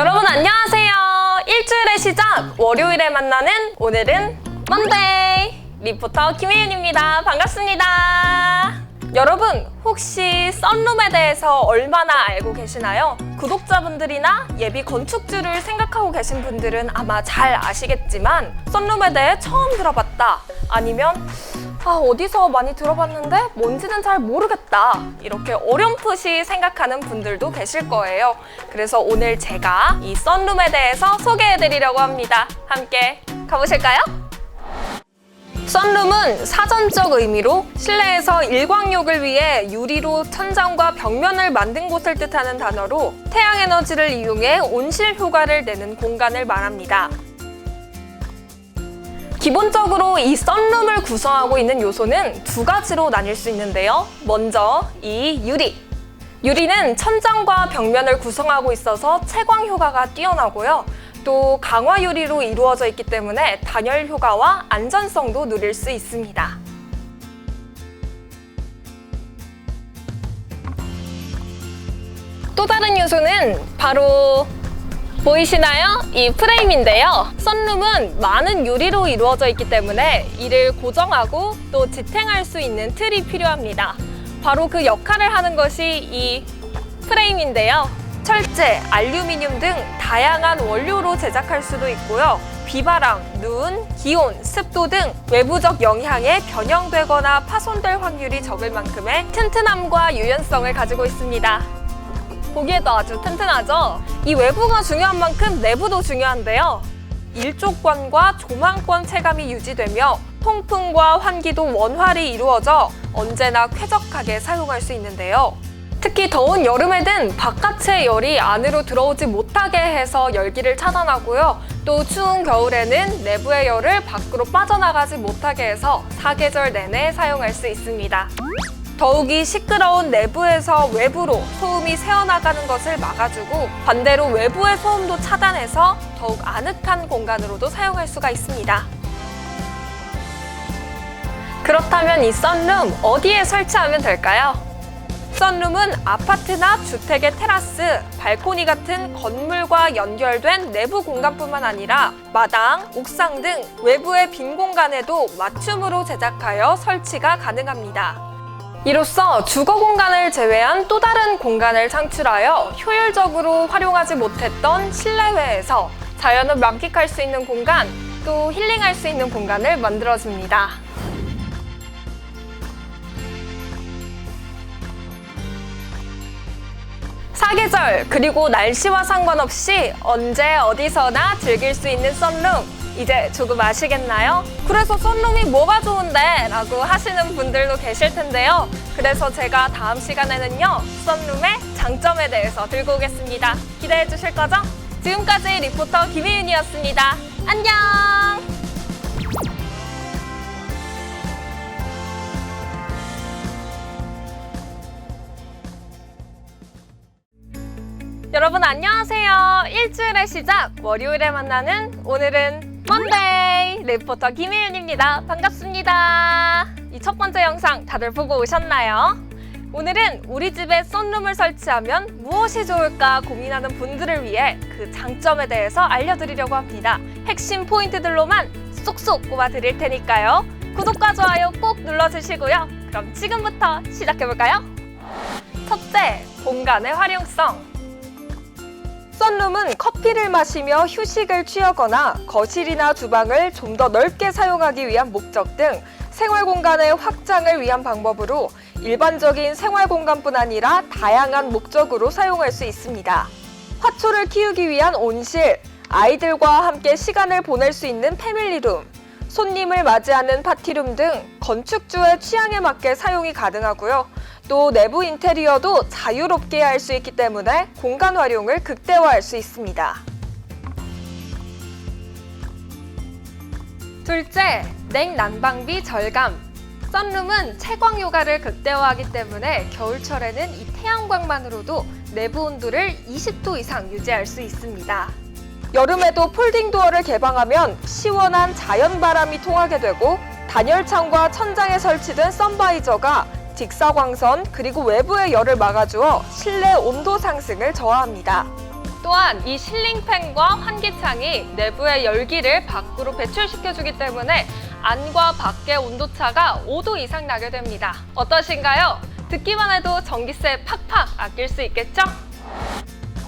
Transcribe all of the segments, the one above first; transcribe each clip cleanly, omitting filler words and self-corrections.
여러분 안녕하세요. 일주일의 시작, 월요일에 만나는 오늘은 먼데이 리포터 김혜윤입니다. 반갑습니다. 여러분 혹시 썬룸에 대해서 얼마나 알고 계시나요? 구독자분들이나 예비 건축주를 생각하고 계신 분들은 아마 잘 아시겠지만 썬룸에 대해 처음 들어봤다, 아니면 어디서 많이 들어봤는데 뭔지는 잘 모르겠다, 이렇게 어렴풋이 생각하는 분들도 계실 거예요. 그래서 오늘 제가 이 썬룸에 대해서 소개해드리려고 합니다. 함께 가보실까요? 썬룸은 사전적 의미로 실내에서 일광욕을 위해 유리로 천장과 벽면을 만든 곳을 뜻하는 단어로 태양에너지를 이용해 온실 효과를 내는 공간을 말합니다. 기본적으로 이 썬룸을 구성하고 있는 요소는 두 가지로 나뉠 수 있는데요. 먼저 이 유리. 유리는 천장과 벽면을 구성하고 있어서 채광 효과가 뛰어나고요. 또 강화 유리로 이루어져 있기 때문에 단열 효과와 안전성도 누릴 수 있습니다. 또 다른 요소는 바로 보이시나요? 이 프레임인데요. 썬룸은 많은 유리로 이루어져 있기 때문에 이를 고정하고 또 지탱할 수 있는 틀이 필요합니다. 바로 그 역할을 하는 것이 이 프레임인데요. 철제, 알루미늄 등 다양한 원료로 제작할 수도 있고요. 비바람, 눈, 기온, 습도 등 외부적 영향에 변형되거나 파손될 확률이 적을 만큼의 튼튼함과 유연성을 가지고 있습니다. 보기에도 아주 튼튼하죠? 이 외부가 중요한 만큼 내부도 중요한데요. 일족권과 조망권 체감이 유지되며 통풍과 환기도 원활히 이루어져 언제나 쾌적하게 사용할 수 있는데요. 특히 더운 여름에는 바깥의 열이 안으로 들어오지 못하게 해서 열기를 차단하고요. 또 추운 겨울에는 내부의 열을 밖으로 빠져나가지 못하게 해서 사계절 내내 사용할 수 있습니다. 더욱이 시끄러운 내부에서 외부로 소음이 새어나가는 것을 막아주고 반대로 외부의 소음도 차단해서 더욱 아늑한 공간으로도 사용할 수가 있습니다. 그렇다면 이 썬룸 어디에 설치하면 될까요? 썬룸은 아파트나 주택의 테라스, 발코니 같은 건물과 연결된 내부 공간뿐만 아니라 마당, 옥상 등 외부의 빈 공간에도 맞춤으로 제작하여 설치가 가능합니다. 이로써 주거 공간을 제외한 또 다른 공간을 창출하여 효율적으로 활용하지 못했던 실내외에서 자연을 만끽할 수 있는 공간, 또 힐링할 수 있는 공간을 만들어줍니다. 사계절 그리고 날씨와 상관없이 언제 어디서나 즐길 수 있는 썬룸, 이제 조금 아시겠나요? 그래서 썬룸이 뭐가 좋은데? 라고 하시는 분들도 계실 텐데요. 그래서 제가 다음 시간에는요, 썬룸의 장점에 대해서 들고 오겠습니다. 기대해 주실 거죠? 지금까지 리포터 김혜윤이었습니다. 안녕! 여러분 안녕하세요. 일주일의 시작, 월요일에 만나는 오늘은 먼데이 리포터 김혜윤입니다. 반갑습니다. 이 첫 번째 영상 다들 보고 오셨나요? 오늘은 우리 집에 썬룸을 설치하면 무엇이 좋을까 고민하는 분들을 위해 그 장점에 대해서 알려드리려고 합니다. 핵심 포인트들로만 쏙쏙 꼽아드릴 테니까요. 구독과 좋아요 꼭 눌러주시고요. 그럼 지금부터 시작해볼까요? 첫째, 공간의 활용성. 썬룸은 커피를 마시며 휴식을 취하거나 거실이나 주방을 좀 더 넓게 사용하기 위한 목적 등 생활 공간의 확장을 위한 방법으로 일반적인 생활 공간뿐 아니라 다양한 목적으로 사용할 수 있습니다. 화초를 키우기 위한 온실, 아이들과 함께 시간을 보낼 수 있는 패밀리룸, 손님을 맞이하는 파티룸 등 건축주의 취향에 맞게 사용이 가능하고요. 또 내부 인테리어도 자유롭게 할 수 있기 때문에 공간 활용을 극대화할 수 있습니다. 둘째, 냉난방비 절감. 썬룸은 채광 효과를 극대화하기 때문에 겨울철에는 이 태양광만으로도 내부 온도를 20도 이상 유지할 수 있습니다. 여름에도 폴딩 도어를 개방하면 시원한 자연 바람이 통하게 되고 단열창과 천장에 설치된 선바이저가 직사광선 그리고 외부의 열을 막아주어 실내 온도 상승을 저하합니다. 또 또한 이 실링팬과 환기창이 내부의 열기를 밖으로 배출시켜주기 때문에 안과 밖의 온도차가 5도 이상 나게 됩니다. 어떠신가요? 듣기만 해도 전기세 팍팍 아낄 수 있겠죠?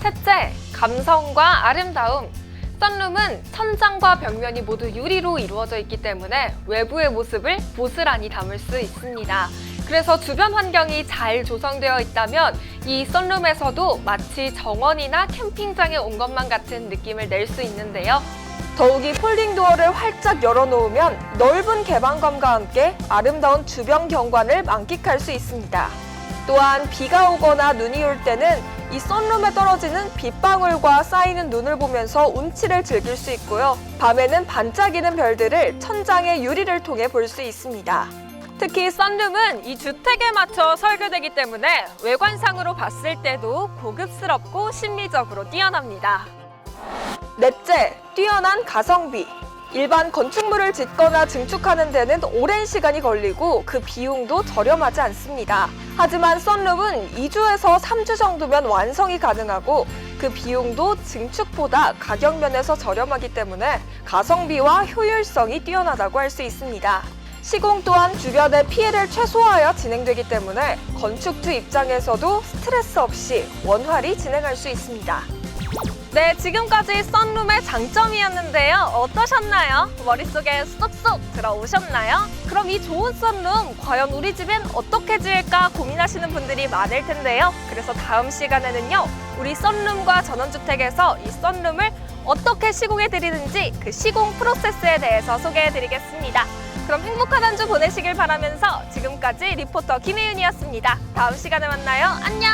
셋째, 감성과 아름다움. 썬룸은 천장과 벽면이 모두 유리로 이루어져 있기 때문에 외부의 모습을 고스란히 담을 수 있습니다. 그래서 주변 환경이 잘 조성되어 있다면 이 썬룸에서도 마치 정원이나 캠핑장에 온 것만 같은 느낌을 낼 수 있는데요. 더욱이 폴딩 도어를 활짝 열어놓으면 넓은 개방감과 함께 아름다운 주변 경관을 만끽할 수 있습니다. 또한 비가 오거나 눈이 올 때는 이 썬룸에 떨어지는 빗방울과 쌓이는 눈을 보면서 운치를 즐길 수 있고요. 밤에는 반짝이는 별들을 천장의 유리를 통해 볼 수 있습니다. 특히 썬룸은 이 주택에 맞춰 설계되기 때문에 외관상으로 봤을 때도 고급스럽고 심미적으로 뛰어납니다. 넷째, 뛰어난 가성비. 일반 건축물을 짓거나 증축하는 데는 오랜 시간이 걸리고 그 비용도 저렴하지 않습니다. 하지만 썬룸은 2주에서 3주 정도면 완성이 가능하고 그 비용도 증축보다 가격 면에서 저렴하기 때문에 가성비와 효율성이 뛰어나다고 할 수 있습니다. 시공 또한 주변의 피해를 최소화하여 진행되기 때문에 건축주 입장에서도 스트레스 없이 원활히 진행할 수 있습니다. 네, 지금까지 썬룸의 장점이었는데요. 어떠셨나요? 머릿속에 쏙쏙 들어오셨나요? 그럼 이 좋은 썬룸, 과연 우리 집엔 어떻게 지을까 고민하시는 분들이 많을 텐데요. 그래서 다음 시간에는요, 우리 썬룸과 전원주택에서 이 썬룸을 어떻게 시공해드리는지 그 시공 프로세스에 대해서 소개해드리겠습니다. 그럼 행복한 한 주 보내시길 바라면서 지금까지 리포터 김혜윤이었습니다. 다음 시간에 만나요. 안녕!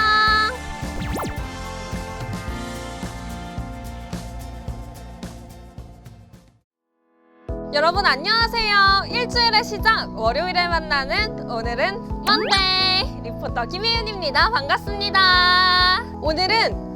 여러분 안녕하세요. 일주일의 시작, 월요일에 만나는 오늘은 먼데이 리포터 김혜윤입니다. 반갑습니다. 오늘은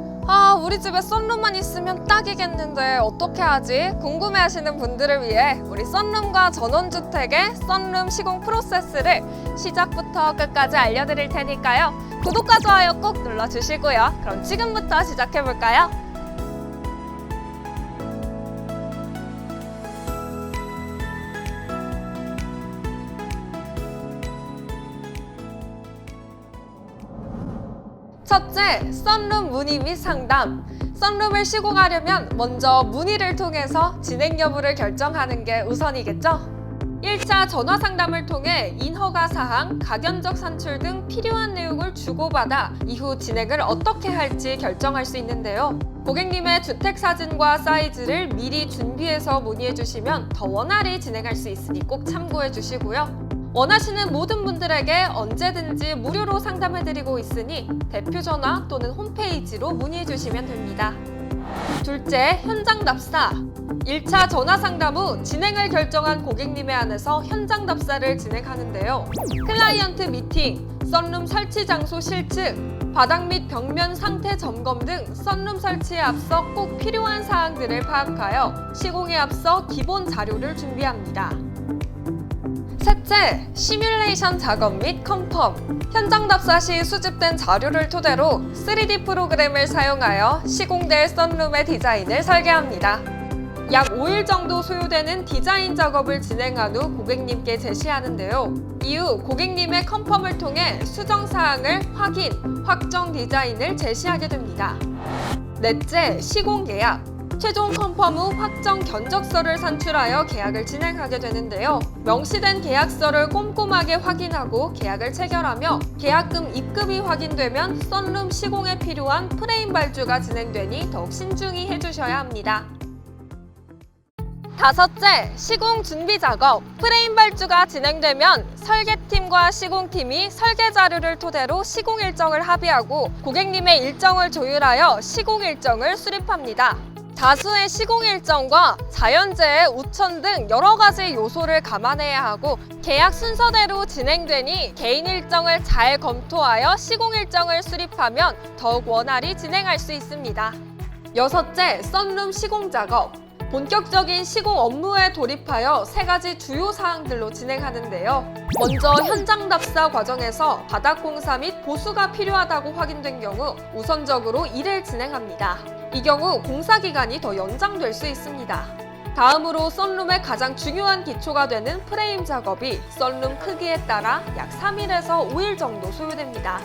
우리 집에 썬룸만 있으면 딱이겠는데 어떻게 하지? 궁금해하시는 분들을 위해 우리 썬룸과 전원주택의 썬룸 시공 프로세스를 시작부터 끝까지 알려드릴 테니까요. 구독과 좋아요 꼭 눌러주시고요. 그럼 지금부터 시작해볼까요? 첫째, 썬룸 문의 및 상담. 썬룸을 시공하려면 먼저 문의를 통해서 진행 여부를 결정하는 게 우선이겠죠? 1차 전화 상담을 통해 인허가 사항, 가견적 산출 등 필요한 내용을 주고받아 이후 진행을 어떻게 할지 결정할 수 있는데요. 고객님의 주택 사진과 사이즈를 미리 준비해서 문의해 주시면 더 원활히 진행할 수 있으니 꼭 참고해 주시고요. 원하시는 모든 분들에게 언제든지 무료로 상담해드리고 있으니 대표 전화 또는 홈페이지로 문의해 주시면 됩니다. 둘째, 현장 답사. 1차 전화 상담 후 진행을 결정한 고객님에 한해서 현장 답사를 진행하는데요. 클라이언트 미팅, 썬룸 설치 장소 실측, 바닥 및 벽면 상태 점검 등 썬룸 설치에 앞서 꼭 필요한 사항들을 파악하여 시공에 앞서 기본 자료를 준비합니다. 셋째, 시뮬레이션 작업 및 컨펌. 현장 답사 시 수집된 자료를 토대로 3D 프로그램을 사용하여 시공될 썬룸의 디자인을 설계합니다. 약 5일 정도 소요되는 디자인 작업을 진행한 후 고객님께 제시하는데요. 이후 고객님의 컨펌을 통해 수정사항을 확인, 확정 디자인을 제시하게 됩니다. 넷째, 시공 계약. 최종 컨펌 후 확정 견적서를 산출하여 계약을 진행하게 되는데요. 명시된 계약서를 꼼꼼하게 확인하고 계약을 체결하며 계약금 입금이 확인되면 썬룸 시공에 필요한 프레임 발주가 진행되니 더욱 신중히 해주셔야 합니다. 다섯째, 시공 준비 작업. 프레임 발주가 진행되면 설계팀과 시공팀이 설계 자료를 토대로 시공 일정을 합의하고 고객님의 일정을 조율하여 시공 일정을 수립합니다. 다수의 시공 일정과 자연재해, 우천 등 여러 가지 요소를 감안해야 하고 계약 순서대로 진행되니 개인 일정을 잘 검토하여 시공 일정을 수립하면 더욱 원활히 진행할 수 있습니다. 여섯째, 썬룸 시공 작업. 본격적인 시공 업무에 돌입하여 3가지 주요 사항들로 진행하는데요. 먼저 현장 답사 과정에서 바닥 공사 및 보수가 필요하다고 확인된 경우 우선적으로 일을 진행합니다. 이 경우 공사 기간이 더 연장될 수 있습니다. 다음으로 썬룸의 가장 중요한 기초가 되는 프레임 작업이 썬룸 크기에 따라 약 3일에서 5일 정도 소요됩니다.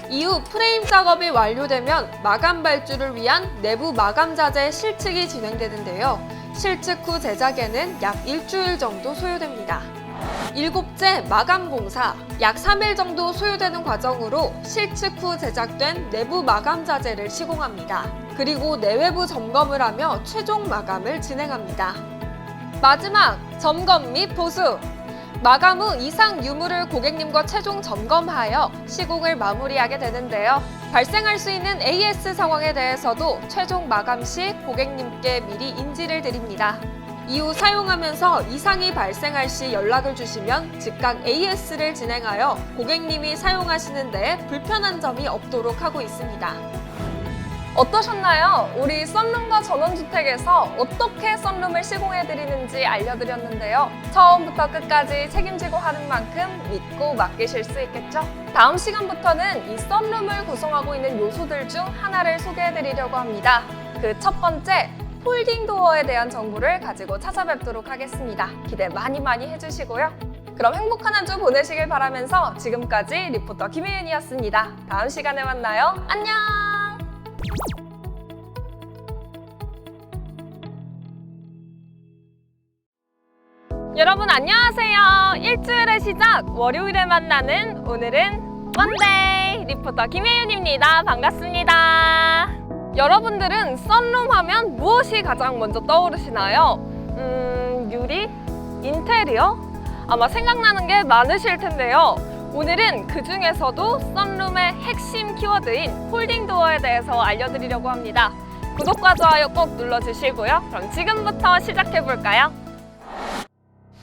이후 프레임 작업이 완료되면 마감 발주를 위한 내부 마감 자재 실측이 진행되는데요. 실측 후 제작에는 약 일주일 정도 소요됩니다. 일곱째, 마감 공사. 약 3일 정도 소요되는 과정으로 실측 후 제작된 내부 마감 자재를 시공합니다. 그리고 내외부 점검을 하며 최종 마감을 진행합니다. 마지막, 점검 및 보수. 마감 후 이상 유무를 고객님과 최종 점검하여 시공을 마무리하게 되는데요. 발생할 수 있는 AS 상황에 대해서도 최종 마감 시 고객님께 미리 인지를 드립니다. 이후 사용하면서 이상이 발생할 시 연락을 주시면 즉각 AS를 진행하여 고객님이 사용하시는 데 불편한 점이 없도록 하고 있습니다. 어떠셨나요? 우리 썬룸과 전원주택에서 어떻게 썬룸을 시공해드리는지 알려드렸는데요. 처음부터 끝까지 책임지고 하는 만큼 믿고 맡기실 수 있겠죠? 다음 시간부터는 이 썬룸을 구성하고 있는 요소들 중 하나를 소개해드리려고 합니다. 그 첫 번째, 폴딩 도어에 대한 정보를 가지고 찾아뵙도록 하겠습니다. 기대 많이 해주시고요. 그럼 행복한 한 주 보내시길 바라면서 지금까지 리포터 김혜윤이었습니다. 다음 시간에 만나요. 안녕! 여러분 안녕하세요. 일주일의 시작, 월요일에 만나는 오늘은 먼데이 리포터 김혜윤입니다. 반갑습니다. 여러분들은 썬룸 하면 무엇이 가장 먼저 떠오르시나요? 유리? 인테리어? 아마 생각나는 게 많으실 텐데요. 오늘은 그 중에서도 썬룸의 핵심 키워드인 폴딩 도어에 대해서 알려드리려고 합니다. 구독과 좋아요 꼭 눌러주시고요. 그럼 지금부터 시작해볼까요?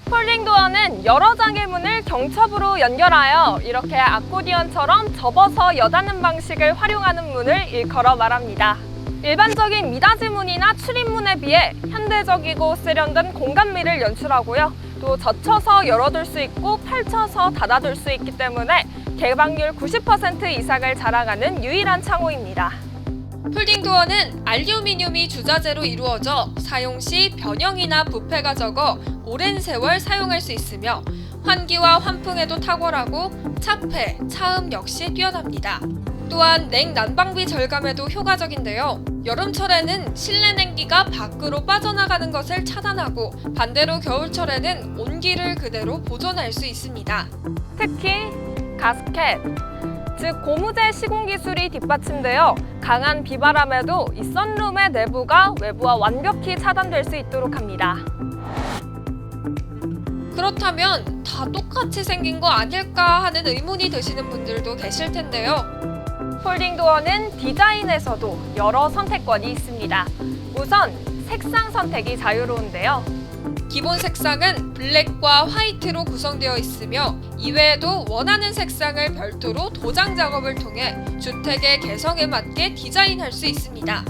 폴딩 도어는 여러 장의 문을 경첩으로 연결하여 이렇게 아코디언처럼 접어서 여닫는 방식을 활용하는 문을 일컬어 말합니다. 일반적인 미닫이 문이나 출입문에 비해 현대적이고 세련된 공간미를 연출하고요. 또 젖혀서 열어둘 수 있고 펼쳐서 닫아둘 수 있기 때문에 개방률 90% 이상을 자랑하는 유일한 창호입니다. 폴딩 도어는 알루미늄이 주자재로 이루어져 사용 시 변형이나 부패가 적어 오랜 세월 사용할 수 있으며 환기와 환풍에도 탁월하고 차폐, 차음 역시 뛰어납니다. 또한 냉난방비 절감에도 효과적인데요. 여름철에는 실내 냉기가 밖으로 빠져나가는 것을 차단하고 반대로 겨울철에는 온기를 그대로 보존할 수 있습니다. 특히 가스켓, 즉 고무재 시공 기술이 뒷받침되어 강한 비바람에도 이 썬룸의 내부가 외부와 완벽히 차단될 수 있도록 합니다. 그렇다면 다 똑같이 생긴 거 아닐까 하는 의문이 드시는 분들도 계실 텐데요. 폴딩 도어는 디자인에서도 여러 선택권이 있습니다. 우선 색상 선택이 자유로운데요. 기본 색상은 블랙과 화이트로 구성되어 있으며 이외에도 원하는 색상을 별도로 도장 작업을 통해 주택의 개성에 맞게 디자인할 수 있습니다.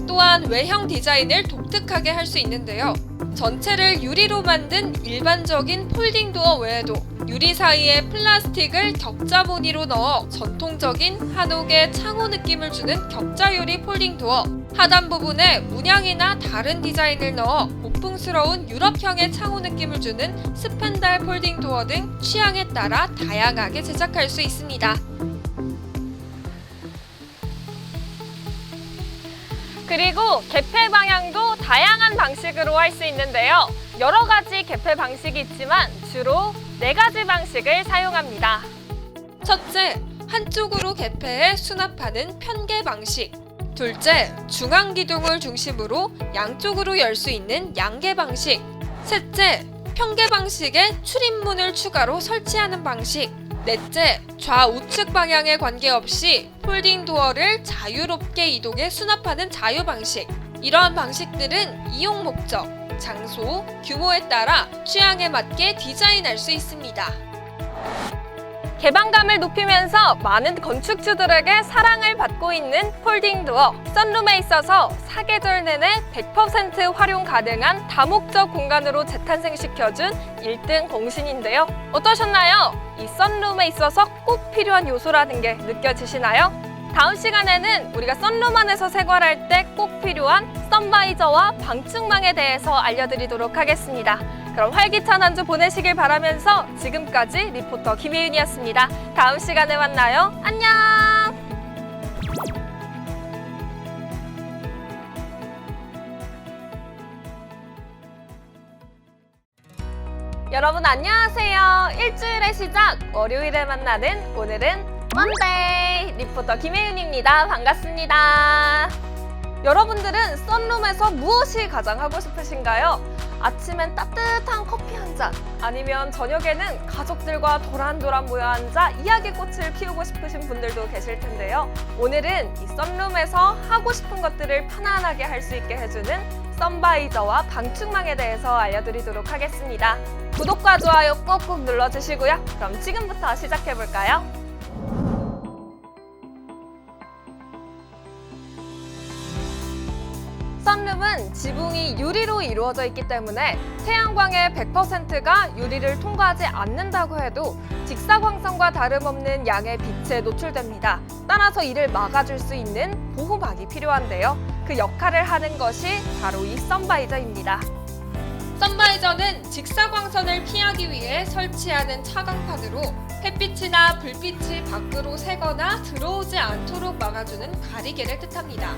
또한 외형 디자인을 독특하게 할 수 있는데요. 전체를 유리로 만든 일반적인 폴딩 도어 외에도 유리 사이에 플라스틱을 격자 무늬로 넣어 전통적인 한옥의 창호 느낌을 주는 격자 유리 폴딩 도어, 하단 부분에 문양이나 다른 디자인을 넣어 고풍스러운 유럽형의 창호 느낌을 주는 스펜달 폴딩 도어 등 취향에 따라 다양하게 제작할 수 있습니다. 그리고 개폐 방향도 다양한 방식으로 할 수 있는데요. 여러 가지 개폐 방식이 있지만 주로 4가지 방식을 사용합니다. 첫째, 한쪽으로 개폐해 수납하는 편개 방식. 둘째, 중앙 기둥을 중심으로 양쪽으로 열 수 있는 양개 방식. 셋째, 편개 방식에 출입문을 추가로 설치하는 방식. 넷째, 좌우측 방향에 관계없이 폴딩 도어를 자유롭게 이동해 수납하는 자유 방식. 이러한 방식들은 이용 목적, 장소, 규모에 따라 취향에 맞게 디자인할 수 있습니다. 개방감을 높이면서 많은 건축주들에게 사랑을 받고 있는 폴딩 도어. 썬룸에 있어서 사계절 내내 100% 활용 가능한 다목적 공간으로 재탄생시켜준 1등 공신인데요. 어떠셨나요? 이 썬룸에 있어서 꼭 필요한 요소라는 게 느껴지시나요? 다음 시간에는 우리가 썬룸 안에서 생활할 때 꼭 필요한 선바이저와 방충망에 대해서 알려드리도록 하겠습니다. 그럼 활기찬 한 주 보내시길 바라면서 지금까지 리포터 김혜윤이었습니다. 다음 시간에 만나요. 안녕! 여러분 안녕하세요. 일주일의 시작, 월요일에 만나는 오늘은 먼데이 리포터 김혜윤입니다. 반갑습니다. 여러분들은 썬룸에서 무엇이 가장 하고 싶으신가요? 아침엔 따뜻한 커피 한 잔, 아니면 저녁에는 가족들과 도란도란 모여 앉아 이야기꽃을 피우고 싶으신 분들도 계실 텐데요. 오늘은 이 썬룸에서 하고 싶은 것들을 편안하게 할 수 있게 해주는 선바이저와 방충망에 대해서 알려드리도록 하겠습니다. 구독과 좋아요 꾹꾹 눌러주시고요. 그럼 지금부터 시작해볼까요? 썬룸은 지붕이 유리로 이루어져 있기 때문에 태양광의 100%가 유리를 통과하지 않는다고 해도 직사광선과 다름없는 양의 빛에 노출됩니다. 따라서 이를 막아줄 수 있는 보호막이 필요한데요. 그 역할을 하는 것이 바로 이 선바이저입니다. 선바이저는 직사광선을 피하기 위해 설치하는 차광판으로 햇빛이나 불빛이 밖으로 새거나 들어오지 않도록 막아주는 가리개를 뜻합니다.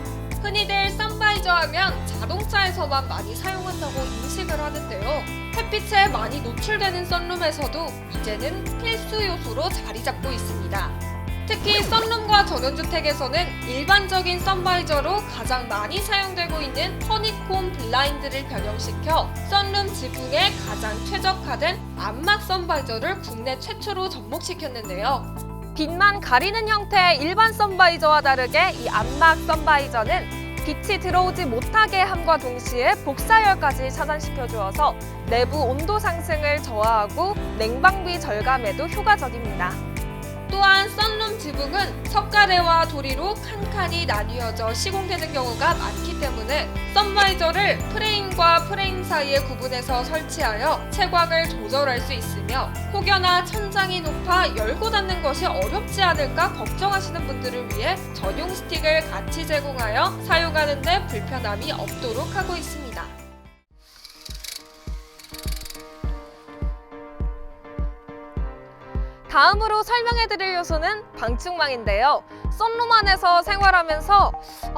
흔히들 선바이저 하면 자동차에서만 많이 사용한다고 인식을 하는데요. 햇빛에 많이 노출되는 썬룸에서도 이제는 필수 요소로 자리 잡고 있습니다. 특히 썬룸과 전원주택에서는 일반적인 선바이저로 가장 많이 사용되고 있는 허니콤 블라인드를 변형시켜 썬룸 지붕에 가장 최적화된 암막 선바이저를 국내 최초로 접목시켰는데요. 빛만 가리는 형태의 일반 선바이저와 다르게 이 암막 선바이저는 빛이 들어오지 못하게 함과 동시에 복사열까지 차단시켜 주어서 내부 온도 상승을 저하하고 냉방비 절감에도 효과적입니다. 또한 썬룸 지붕은 석가래와 도리로 칸칸이 나뉘어져 시공되는 경우가 많기 때문에 선바이저를 프레임과 프레임 사이에 구분해서 설치하여 채광을 조절할 수 있으며 혹여나 천장이 높아 열고 닫는 것이 어렵지 않을까 걱정하시는 분들을 위해 전용 스틱을 같이 제공하여 사용하는 데 불편함이 없도록 하고 있습니다. 다음으로 설명해드릴 요소는 방충망인데요. 썬룸 안에서 생활하면서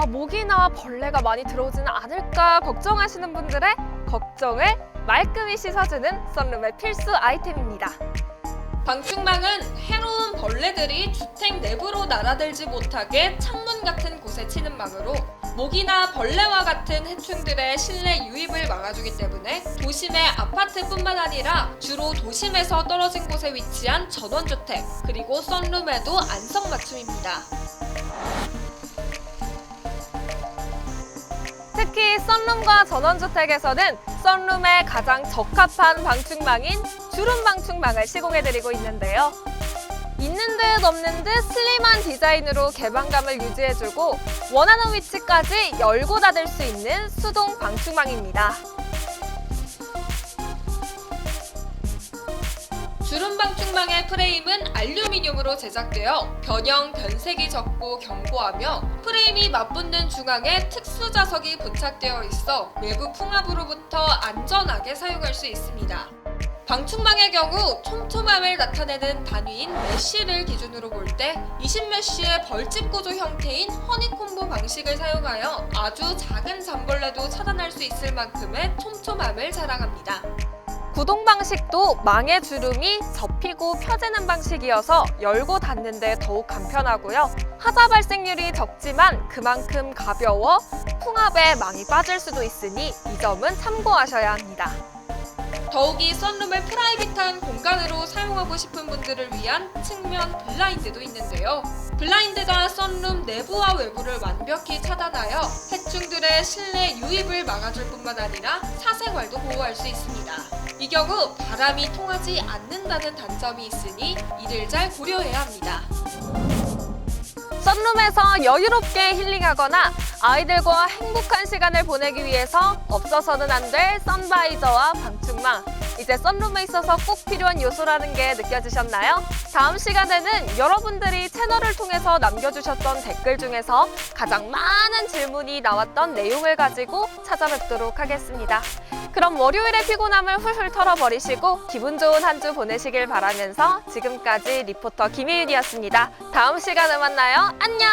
모기나 벌레가 많이 들어오지는 않을까 걱정하시는 분들의 걱정을 말끔히 씻어주는 썬룸의 필수 아이템입니다. 방충망은 해로운 벌레들이 주택 내부로 날아들지 못하게 창문 같은 곳에 치는 망으로 모기나 벌레와 같은 해충들의 실내 유입을 막아주기 때문에 도심의 아파트뿐만 아니라 주로 도심에서 떨어진 곳에 위치한 전원주택 그리고 썬룸에도 안성맞춤입니다. 특히 썬룸과 전원주택에서는 썬룸에 가장 적합한 방충망인 주름 방충망을 시공해드리고 있는데요. 있는 듯 없는 듯 슬림한 디자인으로 개방감을 유지해주고 원하는 위치까지 열고 닫을 수 있는 수동 방충망입니다. 주름 방충망의 프레임은 알루미늄으로 제작되어 변형, 변색이 적고 견고하며 프레임이 맞붙는 중앙에 특수 자석이 부착되어 있어 외부 풍압으로부터 안전하게 사용할 수 있습니다. 방충망의 경우 촘촘함을 나타내는 단위인 메쉬를 기준으로 볼 때 20메쉬의 벌집 구조 형태인 허니콤보 방식을 사용하여 아주 작은 잠벌레도 차단할 수 있을 만큼의 촘촘함을 자랑합니다. 구동 방식도 망의 주름이 접히고 펴지는 방식이어서 열고 닫는 데 더욱 간편하고요. 하자 발생률이 적지만 그만큼 가벼워 풍압에 망이 빠질 수도 있으니 이 점은 참고하셔야 합니다. 더욱이 썬룸을 프라이빗한 공간으로 사용하고 싶은 분들을 위한 측면 블라인드도 있는데요. 블라인드가 썬룸 내부와 외부를 완벽히 차단하여 해충들의 실내 유입을 막아줄 뿐만 아니라 사생활도 보호할 수 있습니다. 이 경우 바람이 통하지 않는다는 단점이 있으니 이를 잘 고려해야 합니다. 썬룸에서 여유롭게 힐링하거나 아이들과 행복한 시간을 보내기 위해서 없어서는 안 될 선바이저와 방충망. 이제 썬룸에 있어서 꼭 필요한 요소라는 게 느껴지셨나요? 다음 시간에는 여러분들이 채널을 통해서 남겨주셨던 댓글 중에서 가장 많은 질문이 나왔던 내용을 가지고 찾아뵙도록 하겠습니다. 그럼 월요일의 피곤함을 훌훌 털어버리시고 기분 좋은 한 주 보내시길 바라면서 지금까지 리포터 김혜윤이었습니다. 다음 시간에 만나요. 안녕!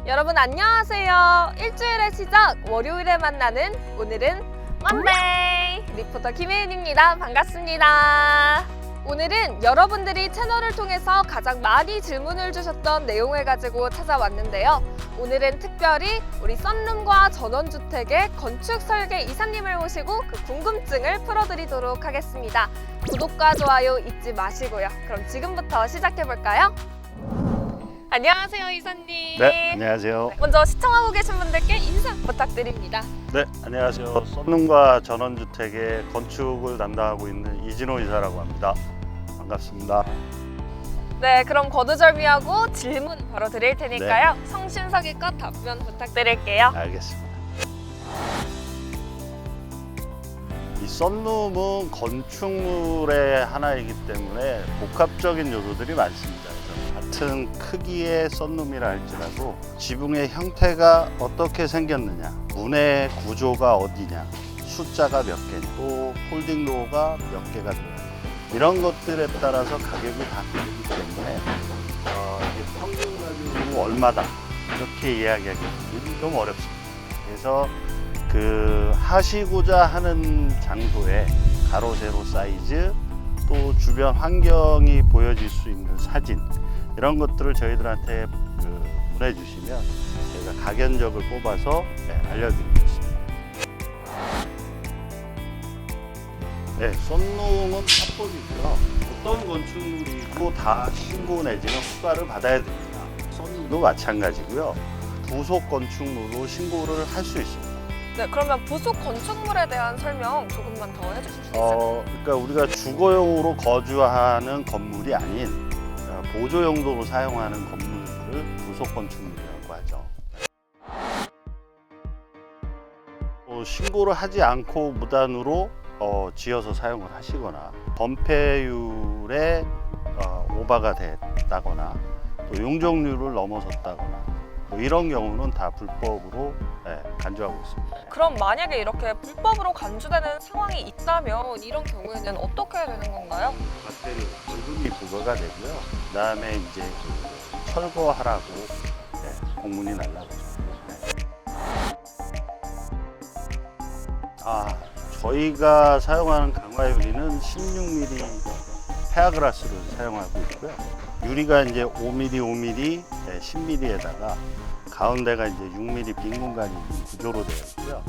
여러분 안녕하세요. 일주일의 시작 월요일에 만나는 오늘은 먼데이 리포터 김혜윤입니다. 반갑습니다. 오늘은 여러분들이 채널을 통해서 가장 많이 질문을 주셨던 내용을 가지고 찾아왔는데요. 오늘은 특별히 우리 썬룸과 전원주택의 건축 설계 이사님을 모시고 그 궁금증을 풀어드리도록 하겠습니다. 구독과 좋아요 잊지 마시고요. 그럼 지금부터 시작해볼까요? 안녕하세요, 이사님. 네, 안녕하세요. 먼저 시청하고 계신 분들께 인사 부탁드립니다. 네, 안녕하세요. 썬룸과 전원주택의 건축을 담당하고 있는 이진호 이사라고 합니다. 반갑습니다. 네, 그럼 거두절미하고 질문 바로 드릴 테니까요. 성심성의껏 답변 부탁드릴게요. 알겠습니다. 이 썬룸은 건축물의 하나이기 때문에 복합적인 요소들이 많습니다. 같은 크기의 썬룸이라 할지라도 지붕의 형태가 어떻게 생겼느냐, 문의 구조가 어디냐, 숫자가 몇 개냐, 또 홀딩 도어가 몇 개가 들어요. 이런 것들에 따라서 가격이 다 다르기 때문에 이게 평균 가격으로 얼마다 이렇게 이야기하기 좀 어렵습니다. 그래서 그 하시고자 하는 장소의 가로 세로 사이즈, 또 주변 환경이 보여질 수 있는 사진, 이런 것들을 저희들한테 보내주시면 저희가 각연적을 뽑아서 알려드리겠습니다. 네, 썬룸은 합법이고요. 어떤 건축물이고 다 신고 내지는 허가를 받아야 됩니다. 썬룸도 마찬가지고요. 부속 건축물로 신고를 할 수 있습니다. 네, 그러면 부속 건축물에 대한 설명 조금만 더 해주실 수 있을까요? 그러니까 우리가 주거용으로 거주하는 건물이 아닌 보조 용도로 사용하는 건물들을 부속 건축물이라고 하죠. 신고를 하지 않고 무단으로 지어서 사용을 하시거나 건폐율에 오바가 됐다거나 또 용적률을 넘어섰다거나 뭐 이런 경우는 다 불법으로 간주하고 있습니다. 그럼 만약에 이렇게 불법으로 간주되는 상황이 있다면 이런 경우에는 어떻게 되는 건가요? 과태료, 벌금이 부과가 되고요. 그다음에 이제 철거하라고 공문이 날라오죠. 저희가 사용하는 강화 유리는 16mm 페아그라스를 사용하고 있고요. 유리가 이제 5mm, 5mm, 10mm에다가 가운데가 이제 6mm 빈 공간이 있는 구조로 되어 있고요.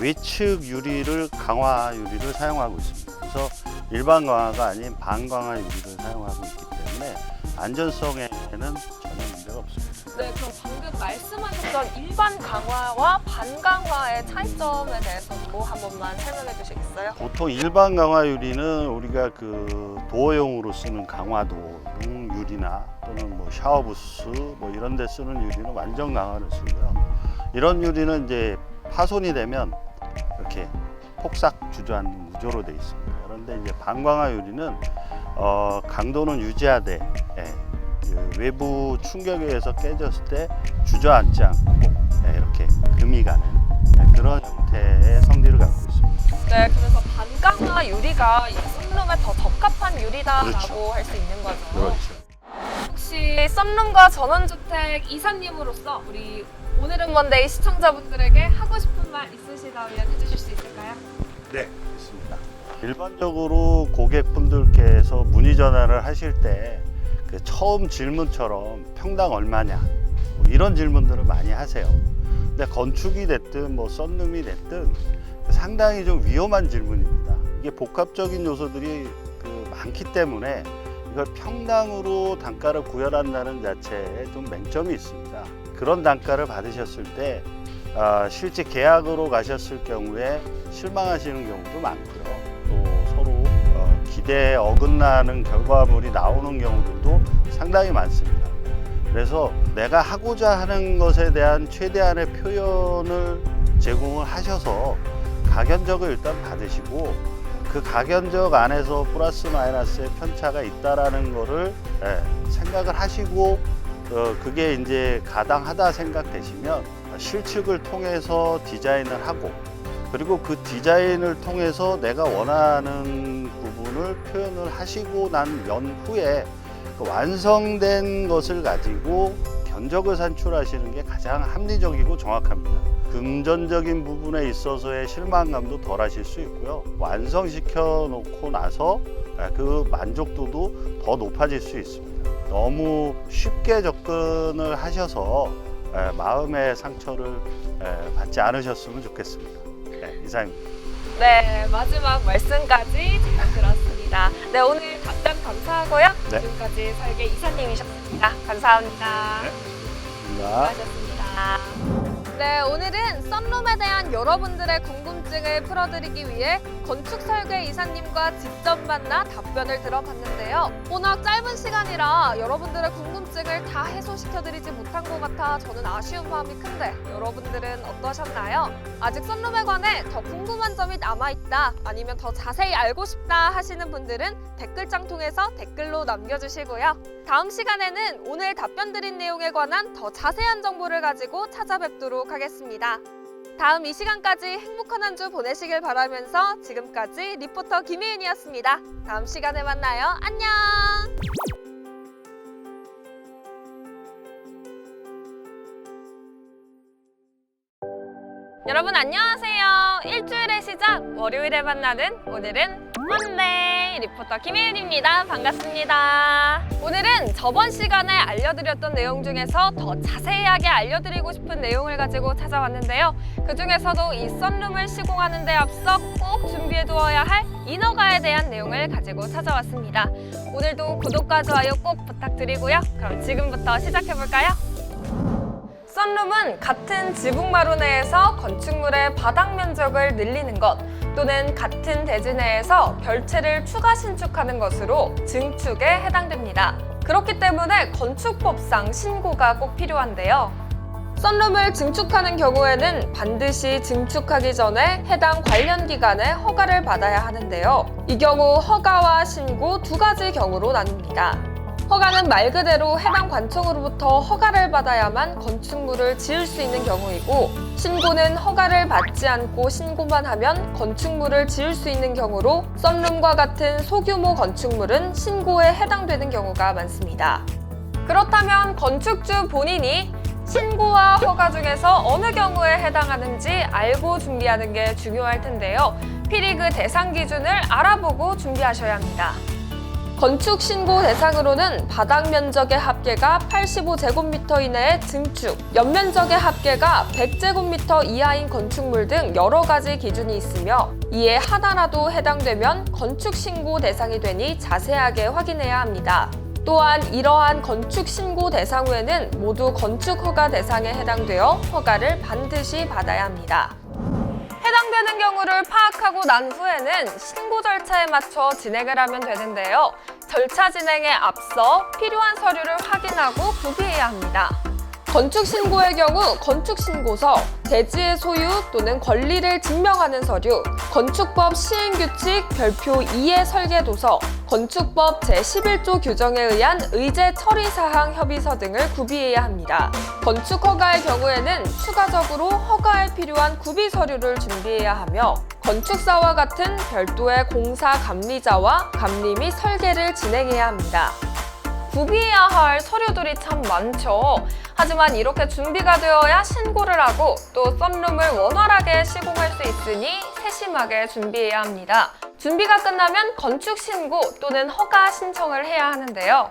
외측 유리를 강화 유리를 사용하고 있습니다. 그래서 일반 강화가 아닌 반강화 유리를 사용하고 있기 때문에 안전성에는 전혀 문제가 없습니다. 네, 그럼 방금 말씀하셨던 일반 강화와 반강화의 차이점에 대해서도 한 번만 설명해 주시겠어요? 보통 일반 강화 유리는 우리가 그 도어용으로 쓰는 강화도용 유리나 또는 뭐 샤워부스 뭐 이런 데 쓰는 유리는 완전 강화를 쓰고요. 이런 유리는 이제 파손이 되면 이렇게 폭삭 주저앉는 구조로 되어 있습니다. 그런데 이제 반강화 유리는 강도는 유지하되 그 외부 충격에 의해서 깨졌을 때 주저앉지 않고 이렇게 금이 가는 그런 형태의 성질을 갖고 있습니다. 네, 그래서 반강화 유리가 이 썬룸에 더 적합한 유리다라고 그렇죠. 할 수 있는 거죠. 그렇죠. 혹시 썬룸과 전원주택 이사님으로서 우리 오늘은 먼데이 시청자분들에게 하고 싶은 말 있으시다면 해주실 수 있을까요? 네, 있습니다. 일반적으로 고객분들께서 문의 전화를 하실 때 그 처음 질문처럼 평당 얼마냐 뭐 이런 질문들을 많이 하세요. 근데 건축이 됐든 뭐 썬룸이 됐든 상당히 좀 위험한 질문입니다. 이게 복합적인 요소들이 많기 때문에 이걸 평당으로 단가를 구현한다는 자체에 좀 맹점이 있습니다. 그런 단가를 받으셨을 때 실제 계약으로 가셨을 경우에 실망하시는 경우도 많고요. 또 서로 기대에 어긋나는 결과물이 나오는 경우들도 상당히 많습니다. 그래서 내가 하고자 하는 것에 대한 최대한의 표현을 제공을 하셔서 가견적을 일단 받으시고 그 가견적 안에서 플러스 마이너스의 편차가 있다라는 거를 생각을 하시고 그게 이제 가당하다 생각되시면 실측을 통해서 디자인을 하고 그리고 그 디자인을 통해서 내가 원하는 부분을 표현을 하시고 난 연후에 완성된 것을 가지고 견적을 산출하시는 게 가장 합리적이고 정확합니다. 금전적인 부분에 있어서의 실망감도 덜 하실 수 있고요. 완성시켜 놓고 나서 그 만족도도 더 높아질 수 있습니다. 너무 쉽게 접근을 하셔서 마음의 상처를 받지 않으셨으면 좋겠습니다. 이상입니다. 네, 마지막 말씀까지 잘 들었습니다. 네, 오늘 답변 감사하고요. 네. 지금까지 설계 이사님이셨습니다. 감사합니다. 네. 수고하셨습니다. 네, 오늘은 썬룸에 대한 여러분들의 궁금증을 풀어드리기 위해 건축 설계 이사님과 직접 만나 답변을 들어봤는데요. 워낙 짧은 시간이라 여러분들의 궁금증을 다 해소시켜드리지 못한 것 같아 저는 아쉬운 마음이 큰데 여러분들은 어떠셨나요? 아직 썬룸에 관해 더 궁금한 점이 남아있다 아니면 더 자세히 알고 싶다 하시는 분들은 댓글창 통해서 댓글로 남겨주시고요. 다음 시간에는 오늘 답변 드린 내용에 관한 더 자세한 정보를 가지고 찾아뵙도록 하겠습니다. 다음 이 시간까지 행복한 한 주 보내시길 바라면서 지금까지 리포터 김혜은이었습니다. 다음 시간에 만나요. 안녕! 여러분 안녕하세요. 일주일의 시작 월요일에 만나는 오늘은 먼데이 리포터 김혜은입니다. 반갑습니다. 오늘은 저번 시간에 알려드렸던 내용 중에서 더 자세하게 알려드리고 싶은 내용을 가지고 찾아왔는데요. 그 중에서도 이 썬룸을 시공하는 데 앞서 꼭 준비해두어야 할 인허가에 대한 내용을 가지고 찾아왔습니다. 오늘도 구독과 좋아요 꼭 부탁드리고요. 그럼 지금부터 시작해볼까요? 썬룸은 같은 지붕마루 내에서 건축물의 바닥 면적을 늘리는 것 또는 같은 대지 내에서 별채를 추가 신축하는 것으로 증축에 해당됩니다. 그렇기 때문에 건축법상 신고가 꼭 필요한데요. 썬룸을 증축하는 경우에는 반드시 증축하기 전에 해당 관련 기관의 허가를 받아야 하는데요. 이 경우 허가와 신고 두 가지 경우로 나뉩니다. 허가는 말 그대로 해당 관청으로부터 허가를 받아야만 건축물을 지을 수 있는 경우이고 신고는 허가를 받지 않고 신고만 하면 건축물을 지을 수 있는 경우로 썬룸과 같은 소규모 건축물은 신고에 해당되는 경우가 많습니다. 그렇다면 건축주 본인이 신고와 허가 중에서 어느 경우에 해당하는지 알고 준비하는 게 중요할 텐데요. 필히 그 대상 기준을 알아보고 준비하셔야 합니다. 건축 신고 대상으로는 바닥 면적의 합계가 85제곱미터 이내의 증축, 연면적의 합계가 100제곱미터 이하인 건축물 등 여러 가지 기준이 있으며 이에 하나라도 해당되면 건축 신고 대상이 되니 자세하게 확인해야 합니다. 또한 이러한 건축 신고 대상 후에는 모두 건축 허가 대상에 해당되어 허가를 반드시 받아야 합니다. 해당되는 경우를 파악하고 난 후에는 신고 절차에 맞춰 진행을 하면 되는데요. 절차 진행에 앞서 필요한 서류를 확인하고 구비해야 합니다. 건축 신고의 경우 건축 신고서, 대지의 소유 또는 권리를 증명하는 서류, 건축법 시행규칙 별표 2의 설계도서, 건축법 제11조 규정에 의한 의제 처리사항 협의서 등을 구비해야 합니다. 건축 허가의 경우에는 추가적으로 허가에 필요한 구비 서류를 준비해야 하며 건축사와 같은 별도의 공사 감리자와 감리 및 설계를 진행해야 합니다. 구비해야 할 서류들이 참 많죠. 하지만 이렇게 준비가 되어야 신고를 하고 또 썬룸을 원활하게 시공할 수 있으니 세심하게 준비해야 합니다. 준비가 끝나면 건축 신고 또는 허가 신청을 해야 하는데요.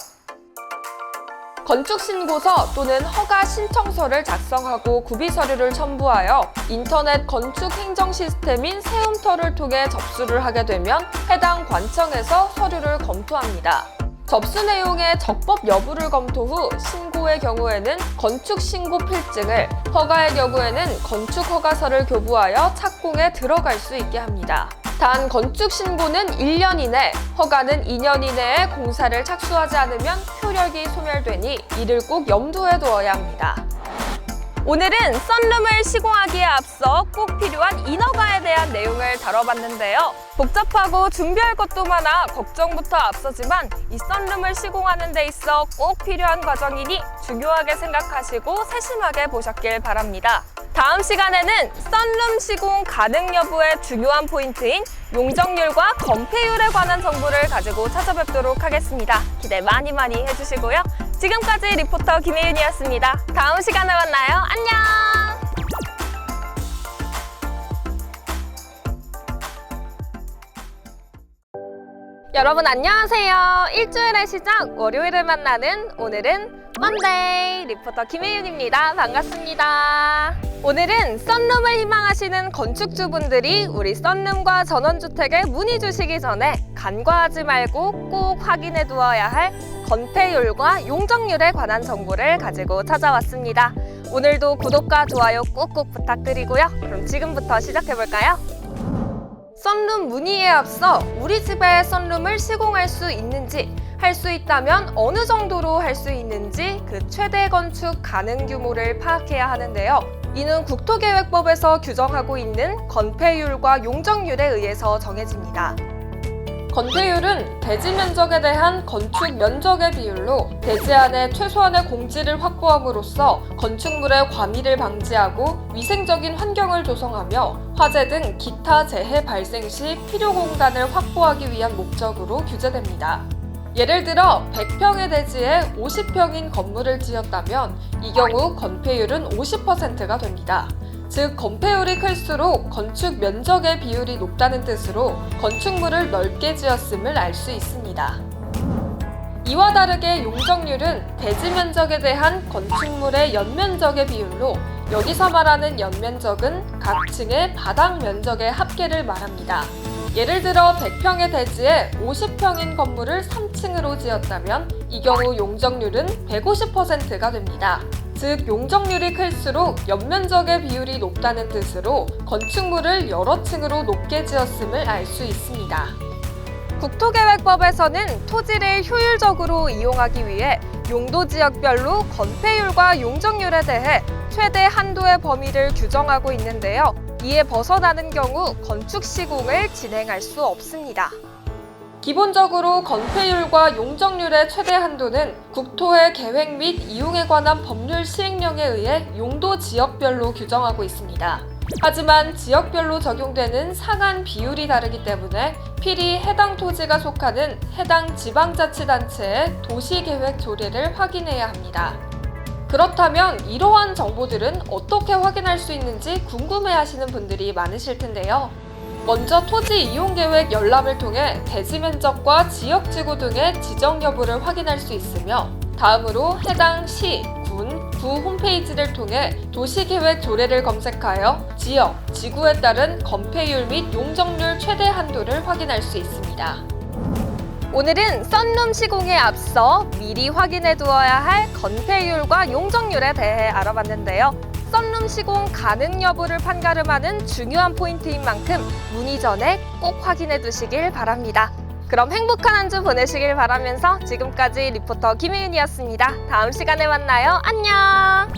건축 신고서 또는 허가 신청서를 작성하고 구비 서류를 첨부하여 인터넷 건축 행정 시스템인 세움터를 통해 접수를 하게 되면 해당 관청에서 서류를 검토합니다. 접수 내용의 적법 여부를 검토 후 신고의 경우에는 건축 신고 필증을, 허가의 경우에는 건축 허가서를 교부하여 착공에 들어갈 수 있게 합니다. 단 건축 신고는 1년 이내, 허가는 2년 이내에 공사를 착수하지 않으면 효력이 소멸되니 이를 꼭 염두에 두어야 합니다. 오늘은 썬룸을 시공하기에 앞서 꼭 필요한 인허가에 대한 내용을 다뤄봤는데요. 복잡하고 준비할 것도 많아 걱정부터 앞서지만 이 썬룸을 시공하는 데 있어 꼭 필요한 과정이니 중요하게 생각하시고 세심하게 보셨길 바랍니다. 다음 시간에는 썬룸 시공 가능 여부의 중요한 포인트인 용적률과 건폐율에 관한 정보를 가지고 찾아뵙도록 하겠습니다. 기대 많이 해주시고요. 지금까지 리포터 김혜윤이었습니다. 다음 시간에 만나요. 안녕! 여러분 안녕하세요. 일주일의 시작 월요일을 만나는 오늘은 먼데이 리포터 김혜윤입니다. 반갑습니다. 오늘은 썬룸을 희망하시는 건축주분들이 우리 썬룸과 전원주택에 문의 주시기 전에 간과하지 말고 꼭 확인해 두어야 할 건폐율과 용적률에 관한 정보를 가지고 찾아왔습니다. 오늘도 구독과 좋아요 꾹꾹 부탁드리고요. 그럼 지금부터 시작해볼까요? 썬룸 문의에 앞서 우리 집에 썬룸을 시공할 수 있는지, 할 수 있다면 어느 정도로 할 수 있는지 그 최대 건축 가능 규모를 파악해야 하는데요. 이는 국토계획법에서 규정하고 있는 건폐율과 용적률에 의해서 정해집니다. 건폐율은 대지 면적에 대한 건축 면적의 비율로 대지 안에 최소한의 공지를 확보함으로써 건축물의 과밀을 방지하고 위생적인 환경을 조성하며 화재 등 기타 재해 발생 시 필요 공간을 확보하기 위한 목적으로 규제됩니다. 예를 들어 100평의 대지에 50평인 건물을 지었다면 이 경우 건폐율은 50%가 됩니다. 즉 건폐율이 클수록 건축 면적의 비율이 높다는 뜻으로 건축물을 넓게 지었음을 알 수 있습니다. 이와 다르게 용적률은 대지 면적에 대한 건축물의 연면적의 비율로 여기서 말하는 연면적은 각 층의 바닥 면적의 합계를 말합니다. 예를 들어 100평의 대지에 50평인 건물을 3층으로 지었다면 이 경우 용적률은 150%가 됩니다. 즉 용적률이 클수록 연면적의 비율이 높다는 뜻으로 건축물을 여러 층으로 높게 지었음을 알 수 있습니다. 국토계획법에서는 토지를 효율적으로 이용하기 위해 용도 지역별로 건폐율과 용적률에 대해 최대 한도의 범위를 규정하고 있는데요. 이에 벗어나는 경우 건축 시공을 진행할 수 없습니다. 기본적으로 건폐율과 용적률의 최대 한도는 국토의 계획 및 이용에 관한 법률 시행령에 의해 용도 지역별로 규정하고 있습니다. 하지만 지역별로 적용되는 상한 비율이 다르기 때문에 필히 해당 토지가 속하는 해당 지방자치단체의 도시계획 조례를 확인해야 합니다. 그렇다면 이러한 정보들은 어떻게 확인할 수 있는지 궁금해하시는 분들이 많으실 텐데요. 먼저 토지 이용계획 열람을 통해 대지 면적과 지역지구 등의 지정 여부를 확인할 수 있으며 다음으로 해당 시, 군, 구 홈페이지를 통해 도시계획 조례를 검색하여 지역, 지구에 따른 건폐율 및 용적률 최대 한도를 확인할 수 있습니다. 오늘은 썬룸 시공에 앞서 미리 확인해 두어야 할 건폐율과 용적률에 대해 알아봤는데요. 썬룸 시공 가능 여부를 판가름하는 중요한 포인트인 만큼 문의 전에 꼭 확인해 두시길 바랍니다. 그럼 행복한 한 주 보내시길 바라면서 지금까지 리포터 김혜윤이었습니다. 다음 시간에 만나요. 안녕!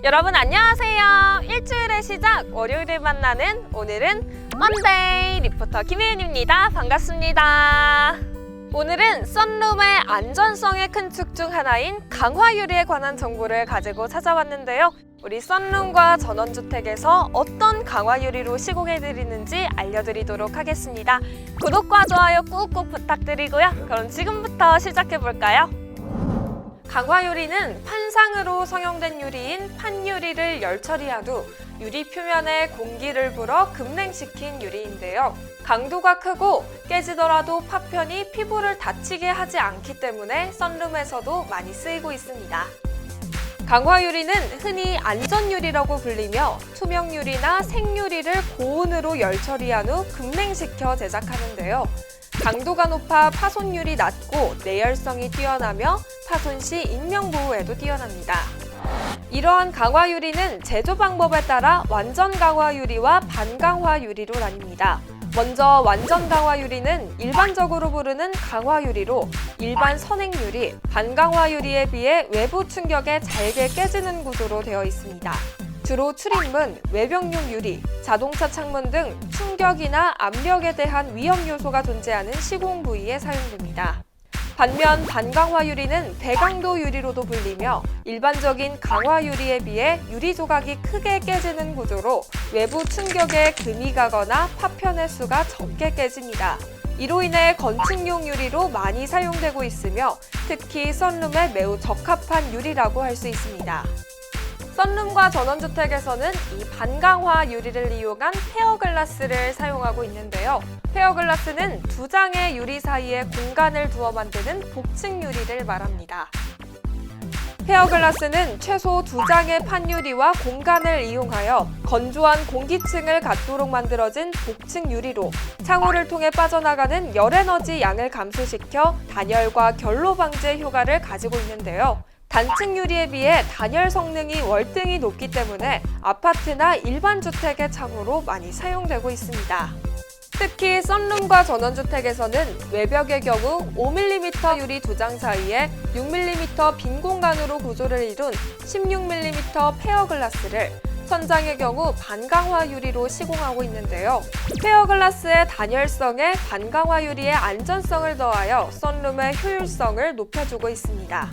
여러분 안녕하세요. 일주일의 시작 월요일을 만나는 오늘은 먼데이 리포터 김혜윤입니다. 반갑습니다. 오늘은 썬룸의 안전성의 큰 축 중 하나인 강화유리에 관한 정보를 가지고 찾아왔는데요. 우리 썬룸과 전원주택에서 어떤 강화유리로 시공해드리는지 알려드리도록 하겠습니다. 구독과 좋아요 꾹꾹 부탁드리고요. 그럼 지금부터 시작해볼까요? 강화유리는 판상으로 성형된 유리인 판유리를 열처리한 후 유리 표면에 공기를 불어 급냉시킨 유리인데요. 강도가 크고 깨지더라도 파편이 피부를 다치게 하지 않기 때문에 썬룸에서도 많이 쓰이고 있습니다. 강화유리는 흔히 안전유리라고 불리며 투명유리나 생유리를 고온으로 열처리한 후 급냉시켜 제작하는데요. 강도가 높아 파손율이 낮고 내열성이 뛰어나며 파손 시 인명보호에도 뛰어납니다. 이러한 강화 유리는 제조 방법에 따라 완전 강화 유리와 반강화 유리로 나뉩니다. 먼저 완전 강화 유리는 일반적으로 부르는 강화 유리로 일반 선행 유리, 반강화 유리에 비해 외부 충격에 잘게 깨지는 구조로 되어 있습니다. 주로 출입문, 외벽용 유리, 자동차 창문 등 충격이나 압력에 대한 위험 요소가 존재하는 시공 부위에 사용됩니다. 반면 반강화 유리는 배강도 유리로도 불리며 일반적인 강화 유리에 비해 유리 조각이 크게 깨지는 구조로 외부 충격에 금이 가거나 파편의 수가 적게 깨집니다. 이로 인해 건축용 유리로 많이 사용되고 있으며 특히 썬룸에 매우 적합한 유리라고 할 수 있습니다. 썬룸과 전원주택에서는 이 반강화 유리를 이용한 페어글라스를 사용하고 있는데요. 페어글라스는 두 장의 유리 사이에 공간을 두어 만드는 복층 유리를 말합니다. 페어글라스는 최소 두 장의 판유리와 공간을 이용하여 건조한 공기층을 갖도록 만들어진 복층 유리로 창호를 통해 빠져나가는 열에너지 양을 감소시켜 단열과 결로 방제 효과를 가지고 있는데요. 단층 유리에 비해 단열 성능이 월등히 높기 때문에 아파트나 일반 주택의 창호로 많이 사용되고 있습니다. 특히 썬룸과 전원주택에서는 외벽의 경우 5mm 유리 두 장 사이에 6mm 빈 공간으로 구조를 이룬 16mm 페어글라스를, 천장의 경우 반강화 유리로 시공하고 있는데요. 페어글라스의 단열성에 반강화 유리의 안전성을 더하여 썬룸의 효율성을 높여주고 있습니다.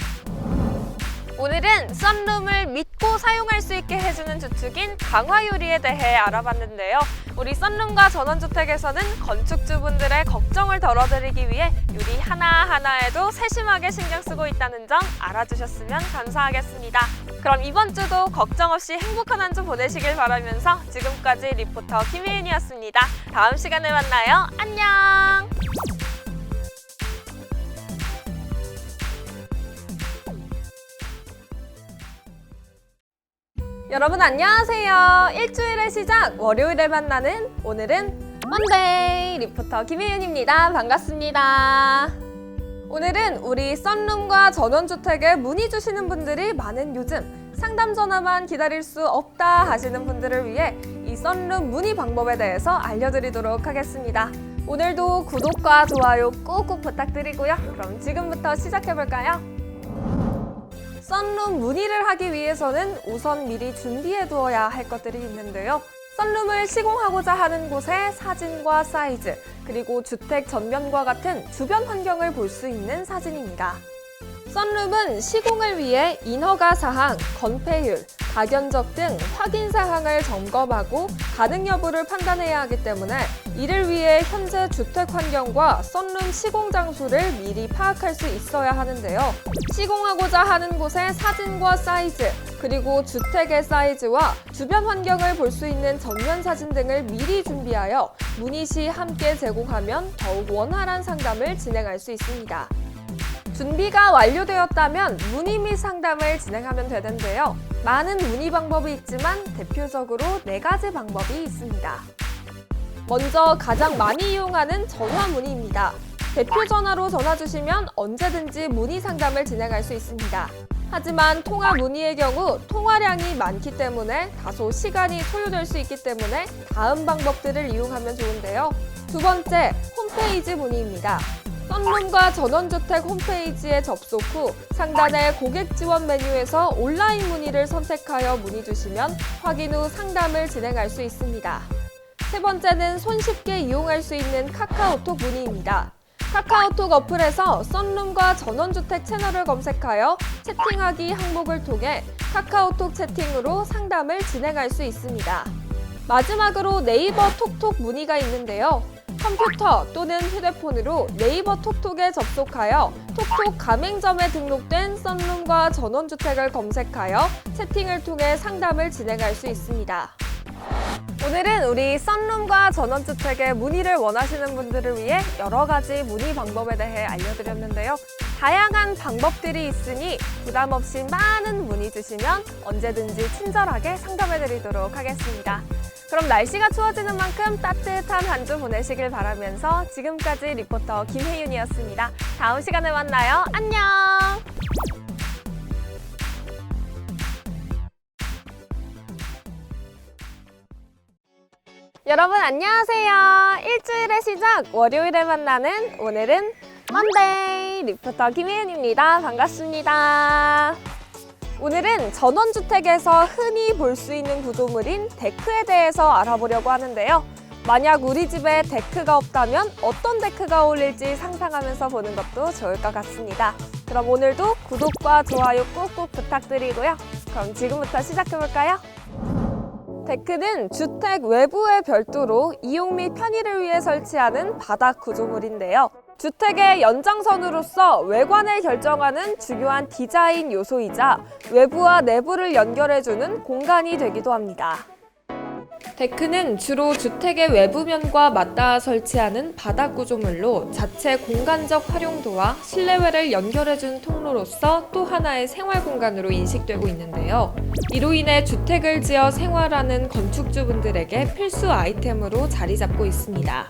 오늘은 썬룸을 믿고 사용할 수 있게 해주는 주축인 강화 유리에 대해 알아봤는데요. 우리 썬룸과 전원주택에서는 건축주분들의 걱정을 덜어드리기 위해 유리 하나하나에도 세심하게 신경 쓰고 있다는 점 알아주셨으면 감사하겠습니다. 그럼 이번 주도 걱정 없이 행복한 한 주 보내시길 바라면서 지금까지 리포터 김혜윤이었습니다. 다음 시간에 만나요. 안녕! 여러분 안녕하세요. 일주일의 시작 월요일에 만나는 오늘은 먼데이 리포터 김혜윤입니다. 반갑습니다. 오늘은 우리 썬룸과 전원주택에 문의 주시는 분들이 많은 요즘 상담 전화만 기다릴 수 없다 하시는 분들을 위해 이 썬룸 문의 방법에 대해서 알려드리도록 하겠습니다. 오늘도 구독과 좋아요 꾹꾹 부탁드리고요. 그럼 지금부터 시작해볼까요? 썬룸 문의를 하기 위해서는 우선 미리 준비해 두어야 할 것들이 있는데요. 썬룸을 시공하고자 하는 곳의 사진과 사이즈, 그리고 주택 전면과 같은 주변 환경을 볼 수 있는 사진입니다. 썬룸은 시공을 위해 인허가 사항, 건폐율, 가견적 등 확인 사항을 점검하고 가능 여부를 판단해야 하기 때문에 이를 위해 현재 주택 환경과 썬룸 시공 장소를 미리 파악할 수 있어야 하는데요. 시공하고자 하는 곳의 사진과 사이즈, 그리고 주택의 사이즈와 주변 환경을 볼 수 있는 전면 사진 등을 미리 준비하여 문의 시 함께 제공하면 더욱 원활한 상담을 진행할 수 있습니다. 준비가 완료되었다면 문의 및 상담을 진행하면 되는데요. 많은 문의 방법이 있지만 대표적으로 4가지 방법이 있습니다. 먼저 가장 많이 이용하는 전화 문의입니다. 대표 전화로 전화 주시면 언제든지 문의 상담을 진행할 수 있습니다. 하지만 통화 문의의 경우 통화량이 많기 때문에 다소 시간이 소요될 수 있기 때문에 다음 방법들을 이용하면 좋은데요. 두 번째, 홈페이지 문의입니다. 썬룸과 전원주택 홈페이지에 접속 후 상단의 고객 지원 메뉴에서 온라인 문의를 선택하여 문의 주시면 확인 후 상담을 진행할 수 있습니다. 세 번째는 손쉽게 이용할 수 있는 카카오톡 문의입니다. 카카오톡 어플에서 썬룸과 전원주택 채널을 검색하여 채팅하기 항목을 통해 카카오톡 채팅으로 상담을 진행할 수 있습니다. 마지막으로 네이버 톡톡 문의가 있는데요. 컴퓨터 또는 휴대폰으로 네이버 톡톡에 접속하여 톡톡 가맹점에 등록된 썬룸과 전원주택을 검색하여 채팅을 통해 상담을 진행할 수 있습니다. 오늘은 우리 썬룸과 전원주택에 문의를 원하시는 분들을 위해 여러 가지 문의 방법에 대해 알려드렸는데요. 다양한 방법들이 있으니 부담 없이 많은 문의 주시면 언제든지 친절하게 상담해드리도록 하겠습니다. 그럼 날씨가 추워지는 만큼 따뜻한 한 주 보내시길 바라면서 지금까지 리포터 김혜윤이었습니다. 다음 시간에 만나요. 안녕! 여러분 안녕하세요. 일주일의 시작 월요일에 만나는 오늘은 먼데이 리포터 김혜은입니다. 반갑습니다. 오늘은 전원주택에서 흔히 볼 수 있는 구조물인 데크에 대해서 알아보려고 하는데요. 만약 우리 집에 데크가 없다면 어떤 데크가 어울릴지 상상하면서 보는 것도 좋을 것 같습니다. 그럼 오늘도 구독과 좋아요 꾹꾹 부탁드리고요. 그럼 지금부터 시작해볼까요? 데크는 주택 외부에 별도로 이용 및 편의를 위해 설치하는 바닥 구조물인데요. 주택의 연장선으로서 외관을 결정하는 중요한 디자인 요소이자 외부와 내부를 연결해주는 공간이 되기도 합니다. 데크는 주로 주택의 외부면과 맞닿아 설치하는 바닥 구조물로 자체 공간적 활용도와 실내외를 연결해준 통로로서 또 하나의 생활 공간으로 인식되고 있는데요. 이로 인해 주택을 지어 생활하는 건축주분들에게 필수 아이템으로 자리 잡고 있습니다.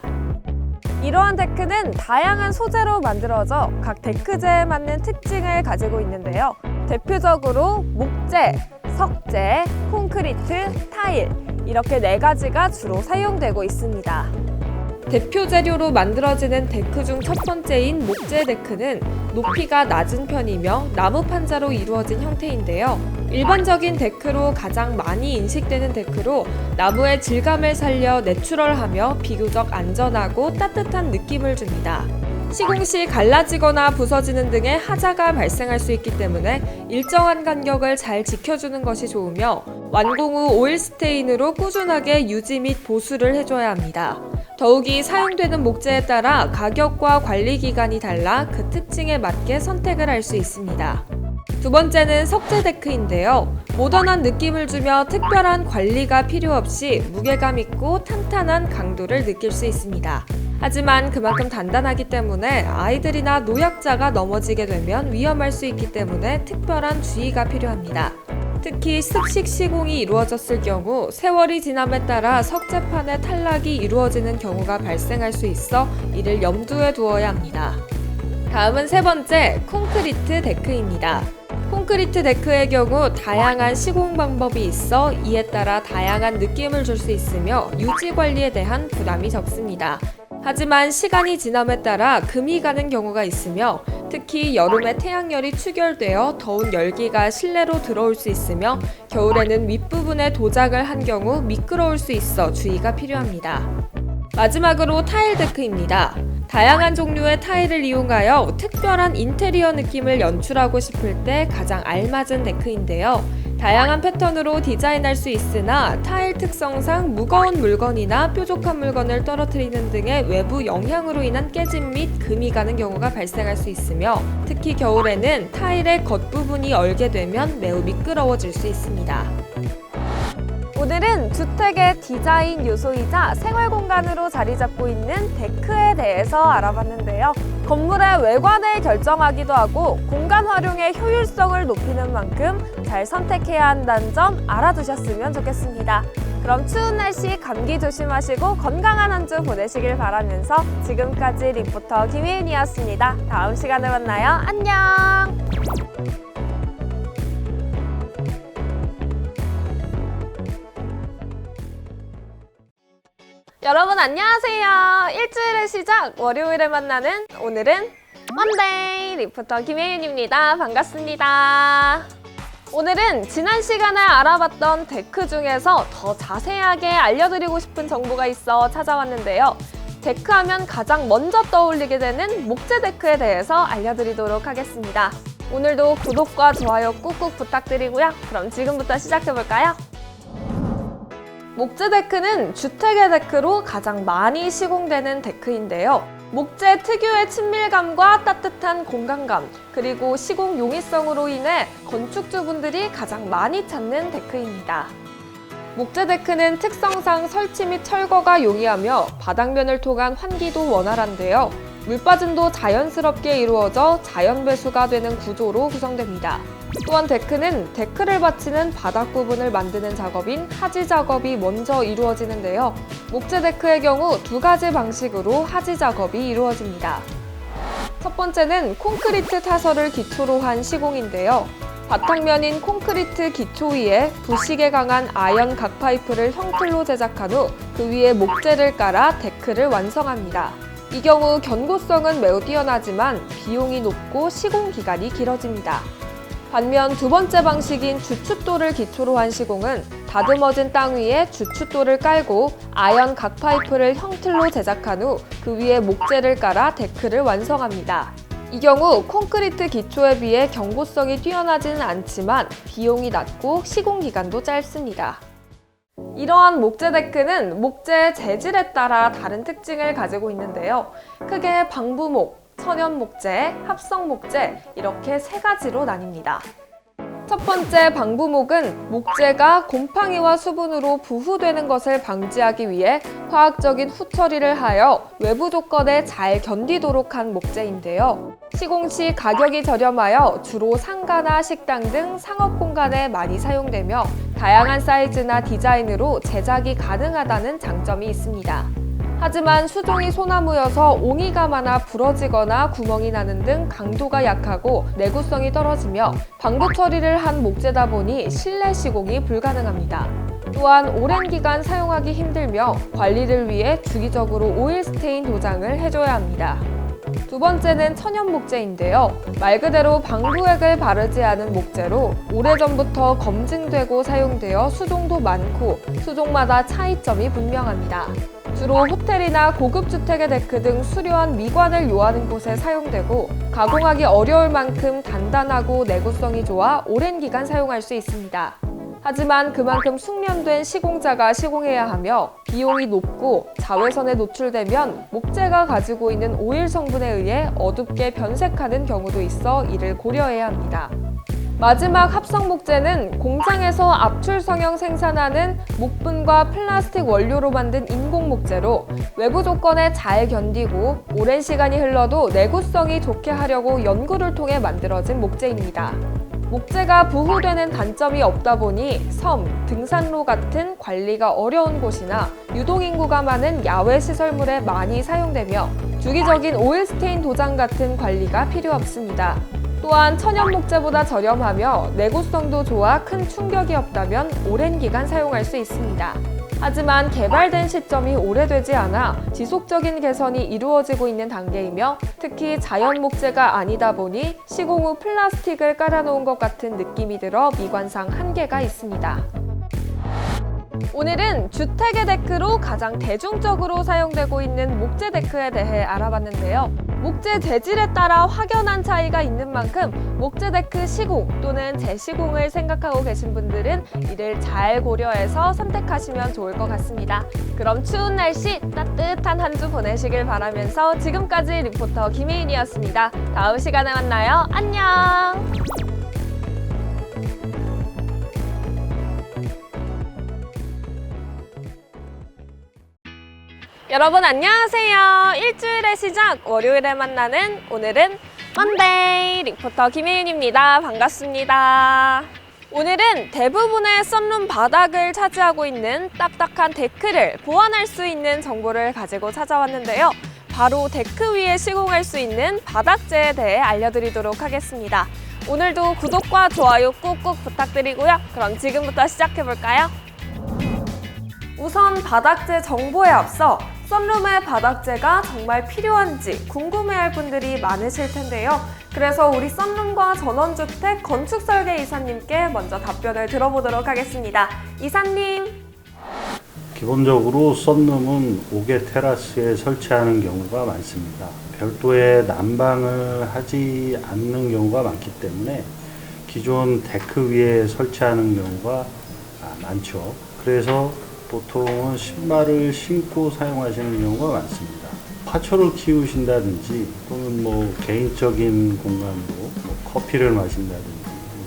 이러한 데크는 다양한 소재로 만들어져 각 데크재에 맞는 특징을 가지고 있는데요. 대표적으로 목재, 석재, 콘크리트, 타일 이렇게 4가지가 주로 사용되고 있습니다. 대표 재료로 만들어지는 데크 중 첫 번째인 목재 데크는 높이가 낮은 편이며 나무 판자로 이루어진 형태인데요. 일반적인 데크로 가장 많이 인식되는 데크로 나무의 질감을 살려 내추럴하며 비교적 안전하고 따뜻한 느낌을 줍니다. 시공 시 갈라지거나 부서지는 등의 하자가 발생할 수 있기 때문에 일정한 간격을 잘 지켜주는 것이 좋으며 완공 후 오일 스테인으로 꾸준하게 유지 및 보수를 해줘야 합니다. 더욱이 사용되는 목재에 따라 가격과 관리 기간이 달라 그 특징에 맞게 선택을 할 수 있습니다. 두 번째는 석재 데크인데요. 모던한 느낌을 주며 특별한 관리가 필요 없이 무게감 있고 탄탄한 강도를 느낄 수 있습니다. 하지만 그만큼 단단하기 때문에 아이들이나 노약자가 넘어지게 되면 위험할 수 있기 때문에 특별한 주의가 필요합니다. 특히 습식 시공이 이루어졌을 경우 세월이 지남에 따라 석재판의 탈락이 이루어지는 경우가 발생할 수 있어 이를 염두에 두어야 합니다. 다음은 세 번째, 콘크리트 데크입니다. 콘크리트 데크의 경우 다양한 시공 방법이 있어 이에 따라 다양한 느낌을 줄 수 있으며 유지 관리에 대한 부담이 적습니다. 하지만 시간이 지남에 따라 금이 가는 경우가 있으며 특히 여름에 태양열이 축열되어 더운 열기가 실내로 들어올 수 있으며 겨울에는 윗부분에 도작을 한 경우 미끄러울 수 있어 주의가 필요합니다. 마지막으로 타일 데크입니다. 다양한 종류의 타일을 이용하여 특별한 인테리어 느낌을 연출하고 싶을 때 가장 알맞은 데크인데요. 다양한 패턴으로 디자인할 수 있으나 타일 특성상 무거운 물건이나 뾰족한 물건을 떨어뜨리는 등의 외부 영향으로 인한 깨짐 및 금이 가는 경우가 발생할 수 있으며 특히 겨울에는 타일의 겉부분이 얼게 되면 매우 미끄러워질 수 있습니다. 오늘은 주택의 디자인 요소이자 생활 공간으로 자리 잡고 있는 데크에 대해서 알아봤는데요. 건물의 외관을 결정하기도 하고 공간 활용의 효율성을 높이는 만큼 잘 선택해야 한다는 점 알아두셨으면 좋겠습니다. 그럼 추운 날씨 감기 조심하시고 건강한 한 주 보내시길 바라면서 지금까지 리포터 김혜은이었습니다. 다음 시간에 만나요. 안녕! 여러분 안녕하세요. 일주일의 시작 월요일에 만나는 오늘은 먼데이 리포터 김혜윤입니다. 반갑습니다. 오늘은 지난 시간에 알아봤던 데크 중에서 더 자세하게 알려드리고 싶은 정보가 있어 찾아왔는데요. 데크하면 가장 먼저 떠올리게 되는 목재 데크에 대해서 알려드리도록 하겠습니다. 오늘도 구독과 좋아요 꾹꾹 부탁드리고요. 그럼 지금부터 시작해볼까요? 목재 데크는 주택의 데크로 가장 많이 시공되는 데크인데요. 목재 특유의 친밀감과 따뜻한 공간감, 그리고 시공 용이성으로 인해 건축주분들이 가장 많이 찾는 데크입니다. 목재 데크는 특성상 설치 및 철거가 용이하며 바닥면을 통한 환기도 원활한데요. 물빠짐도 자연스럽게 이루어져 자연 배수가 되는 구조로 구성됩니다. 또한 데크는 데크를 받치는 바닥 부분을 만드는 작업인 하지 작업이 먼저 이루어지는데요. 목재 데크의 경우 2가지 방식으로 하지 작업이 이루어집니다. 첫 번째는 콘크리트 타설을 기초로 한 시공인데요. 바탕면인 콘크리트 기초 위에 부식에 강한 아연 각 파이프를 형틀로 제작한 후 그 위에 목재를 깔아 데크를 완성합니다. 이 경우 견고성은 매우 뛰어나지만 비용이 높고 시공 기간이 길어집니다. 반면 두 번째 방식인 주춧돌을 기초로 한 시공은 다듬어진 땅 위에 주춧돌을 깔고 아연 각 파이프를 형틀로 제작한 후 그 위에 목재를 깔아 데크를 완성합니다. 이 경우 콘크리트 기초에 비해 견고성이 뛰어나지는 않지만 비용이 낮고 시공 기간도 짧습니다. 이러한 목재 데크는 목재의 재질에 따라 다른 특징을 가지고 있는데요. 크게 방부목, 천연목재, 합성목재 이렇게 세 가지로 나뉩니다. 첫 번째 방부목은 목재가 곰팡이와 수분으로 부후되는 것을 방지하기 위해 화학적인 후처리를 하여 외부 조건에 잘 견디도록 한 목재인데요. 시공 시 가격이 저렴하여 주로 상가나 식당 등 상업 공간에 많이 사용되며 다양한 사이즈나 디자인으로 제작이 가능하다는 장점이 있습니다. 하지만 수종이 소나무여서 옹이가 많아 부러지거나 구멍이 나는 등 강도가 약하고 내구성이 떨어지며 방부 처리를 한 목재다 보니 실내 시공이 불가능합니다. 또한 오랜 기간 사용하기 힘들며 관리를 위해 주기적으로 오일 스테인 도장을 해줘야 합니다. 두 번째는 천연 목재인데요. 말 그대로 방부액을 바르지 않은 목재로 오래전부터 검증되고 사용되어 수종도 많고 수종마다 차이점이 분명합니다. 주로 호텔이나 고급 주택의 데크 등 수려한 미관을 요하는 곳에 사용되고 가공하기 어려울 만큼 단단하고 내구성이 좋아 오랜 기간 사용할 수 있습니다. 하지만 그만큼 숙련된 시공자가 시공해야 하며 비용이 높고 자외선에 노출되면 목재가 가지고 있는 오일 성분에 의해 어둡게 변색하는 경우도 있어 이를 고려해야 합니다. 마지막 합성 목재는 공장에서 압출 성형 생산하는 목분과 플라스틱 원료로 만든 인공 목재로 외부 조건에 잘 견디고 오랜 시간이 흘러도 내구성이 좋게 하려고 연구를 통해 만들어진 목재입니다. 목재가 부후되는 단점이 없다 보니 섬, 등산로 같은 관리가 어려운 곳이나 유동인구가 많은 야외 시설물에 많이 사용되며 주기적인 오일 스테인 도장 같은 관리가 필요 없습니다. 또한 천연 목재보다 저렴하며 내구성도 좋아 큰 충격이 없다면 오랜 기간 사용할 수 있습니다. 하지만 개발된 시점이 오래되지 않아 지속적인 개선이 이루어지고 있는 단계이며 특히 자연 목재가 아니다 보니 시공 후 플라스틱을 깔아놓은 것 같은 느낌이 들어 미관상 한계가 있습니다. 오늘은 주택의 데크로 가장 대중적으로 사용되고 있는 목재 데크에 대해 알아봤는데요. 목재 재질에 따라 확연한 차이가 있는 만큼 목재 데크 시공 또는 재시공을 생각하고 계신 분들은 이를 잘 고려해서 선택하시면 좋을 것 같습니다. 그럼 추운 날씨 따뜻한 한 주 보내시길 바라면서 지금까지 리포터 김혜인이었습니다. 다음 시간에 만나요. 안녕! 여러분 안녕하세요. 일주일의 시작 월요일에 만나는 오늘은 먼데이 리포터 김혜윤입니다. 반갑습니다. 오늘은 대부분의 썬룸 바닥을 차지하고 있는 딱딱한 데크를 보완할 수 있는 정보를 가지고 찾아왔는데요. 바로 데크 위에 시공할 수 있는 바닥재에 대해 알려드리도록 하겠습니다. 오늘도 구독과 좋아요 꾹꾹 부탁드리고요. 그럼 지금부터 시작해볼까요? 우선 바닥재 정보에 앞서 썬룸의 바닥재가 정말 필요한지 궁금해할 분들이 많으실 텐데요. 그래서 우리 썬룸과 전원주택 건축설계 이사님께 먼저 답변을 들어보도록 하겠습니다. 이사님! 기본적으로 썬룸은 옥외 테라스에 설치하는 경우가 많습니다. 별도의 난방을 하지 않는 경우가 많기 때문에 기존 데크 위에 설치하는 경우가 많죠. 그래서 보통은 신발을 신고 사용하시는 경우가 많습니다. 화초를 키우신다든지 또는 개인적인 공간으로 커피를 마신다든지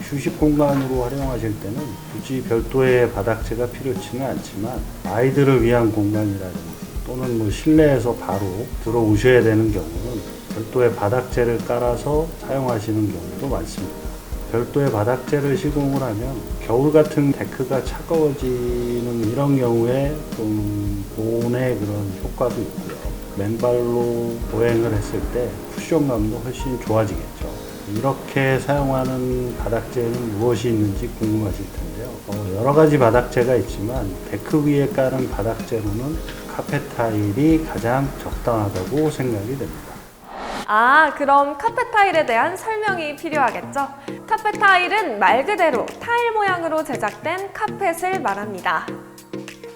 휴식 공간으로 활용하실 때는 굳이 별도의 바닥재가 필요치는 않지만 아이들을 위한 공간이라든지 또는 실내에서 바로 들어오셔야 되는 경우는 별도의 바닥재를 깔아서 사용하시는 경우도 많습니다. 별도의 바닥재를 시공을 하면 겨울 같은 데크가 차가워지는 이런 경우에 좀 보온의 그런 효과도 있고요. 맨발로 보행을 했을 때 쿠션감도 훨씬 좋아지겠죠. 이렇게 사용하는 바닥재는 무엇이 있는지 궁금하실 텐데요. 여러 가지 바닥재가 있지만 데크 위에 깔은 바닥재로는 카펫 타일이 가장 적당하다고 생각이 됩니다. 아, 그럼 카펫 타일에 대한 설명이 필요하겠죠? 카펫 타일은 말 그대로 타일 모양으로 제작된 카펫을 말합니다.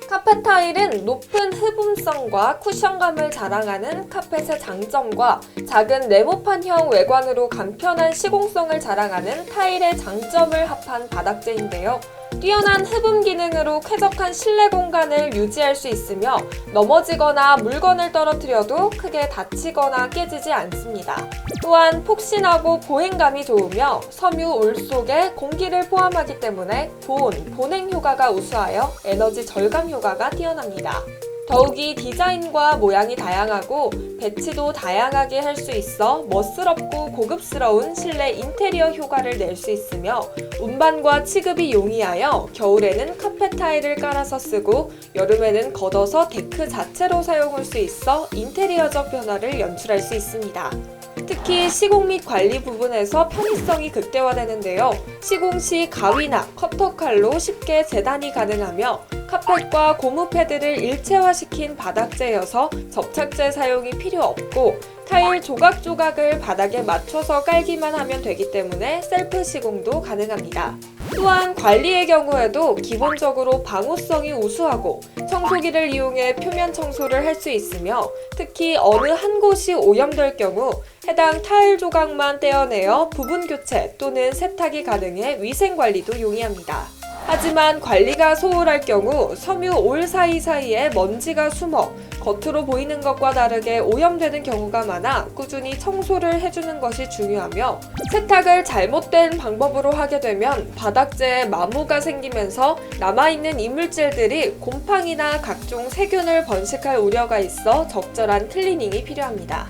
카펫 타일은 높은 흡음성과 쿠션감을 자랑하는 카펫의 장점과 작은 네모판형 외관으로 간편한 시공성을 자랑하는 타일의 장점을 합한 바닥재인데요. 뛰어난 흡음 기능으로 쾌적한 실내 공간을 유지할 수 있으며 넘어지거나 물건을 떨어뜨려도 크게 다치거나 깨지지 않습니다. 또한 폭신하고 보행감이 좋으며 섬유 올 속에 공기를 포함하기 때문에 보냉 효과가 우수하여 에너지 절감 효과가 뛰어납니다. 더욱이 디자인과 모양이 다양하고 배치도 다양하게 할 수 있어 멋스럽고 고급스러운 실내 인테리어 효과를 낼 수 있으며 운반과 취급이 용이하여 겨울에는 카펫 타일을 깔아서 쓰고 여름에는 걷어서 데크 자체로 사용할 수 있어 인테리어적 변화를 연출할 수 있습니다. 특히 시공 및 관리 부분에서 편의성이 극대화되는데요. 시공 시 가위나 커터칼로 쉽게 재단이 가능하며 카펫과 고무 패드를 일체화시킨 바닥재여서 접착제 사용이 필요 없고 타일 조각조각을 바닥에 맞춰서 깔기만 하면 되기 때문에 셀프 시공도 가능합니다. 또한 관리의 경우에도 기본적으로 방호성이 우수하고 청소기를 이용해 표면 청소를 할 수 있으며 특히 어느 한 곳이 오염될 경우 해당 타일 조각만 떼어내어 부분 교체 또는 세탁이 가능해 위생 관리도 용이합니다. 하지만 관리가 소홀할 경우 섬유 올 사이사이에 먼지가 숨어 겉으로 보이는 것과 다르게 오염되는 경우가 많아 꾸준히 청소를 해주는 것이 중요하며 세탁을 잘못된 방법으로 하게 되면 바닥재에 마모가 생기면서 남아있는 이물질들이 곰팡이나 각종 세균을 번식할 우려가 있어 적절한 클리닝이 필요합니다.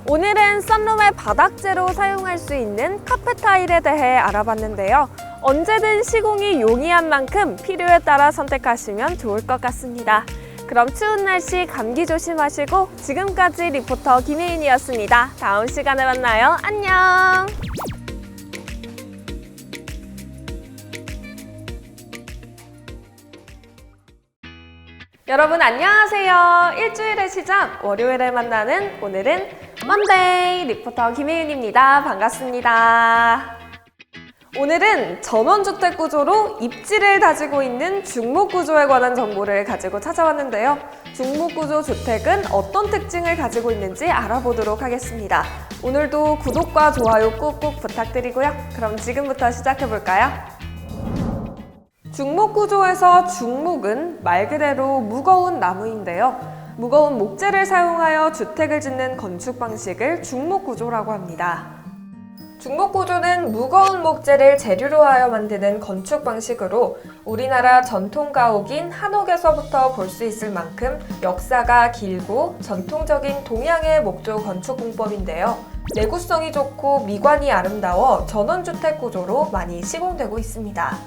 오늘은 썬룸의 바닥재로 사용할 수 있는 카펫 타일에 대해 알아봤는데요. 언제든 시공이 용이한 만큼 필요에 따라 선택하시면 좋을 것 같습니다. 그럼 추운 날씨 감기 조심하시고 지금까지 리포터 김혜인이었습니다. 다음 시간에 만나요. 안녕! 여러분 안녕하세요. 일주일의 시작 월요일에 만나는 오늘은 먼데이 리포터 김혜윤입니다. 반갑습니다. 오늘은 전원주택 구조로 입지를 다지고 있는 중목구조에 관한 정보를 가지고 찾아왔는데요. 중목구조 주택은 어떤 특징을 가지고 있는지 알아보도록 하겠습니다. 오늘도 구독과 좋아요 꾹꾹 부탁드리고요. 그럼 지금부터 시작해볼까요? 중목구조에서 중목은 말 그대로 무거운 나무인데요. 무거운 목재를 사용하여 주택을 짓는 건축 방식을 중목구조라고 합니다. 중목구조는 무거운 목재를 재료로 하여 만드는 건축 방식으로 우리나라 전통 가옥인 한옥에서부터 볼 수 있을 만큼 역사가 길고 전통적인 동양의 목조 건축 공법인데요. 내구성이 좋고 미관이 아름다워 전원주택 구조로 많이 시공되고 있습니다.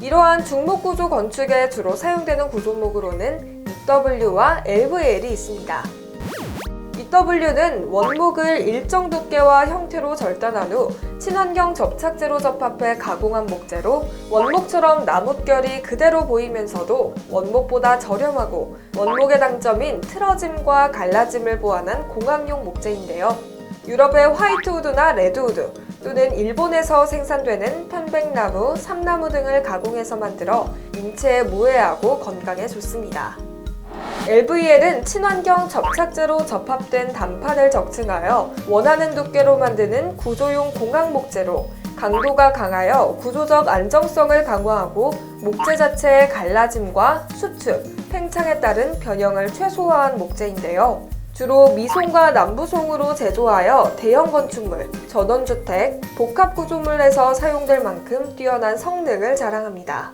이러한 중목구조 건축에 주로 사용되는 구조목으로는 EW와 LVL이 있습니다. EW는 원목을 일정 두께와 형태로 절단한 후 친환경 접착제로 접합해 가공한 목재로 원목처럼 나뭇결이 그대로 보이면서도 원목보다 저렴하고 원목의 단점인 틀어짐과 갈라짐을 보완한 공학용 목재인데요. 유럽의 화이트우드나 레드우드 또는 일본에서 생산되는 편백나무, 삼나무 등을 가공해서 만들어 인체에 무해하고 건강에 좋습니다. LVL은 친환경 접착제로 접합된 단판을 적층하여 원하는 두께로 만드는 구조용 공학 목재로 강도가 강하여 구조적 안정성을 강화하고 목재 자체의 갈라짐과 수축, 팽창에 따른 변형을 최소화한 목재인데요. 주로 미송과 남부송으로 제조하여 대형 건축물, 전원주택, 복합구조물에서 사용될 만큼 뛰어난 성능을 자랑합니다.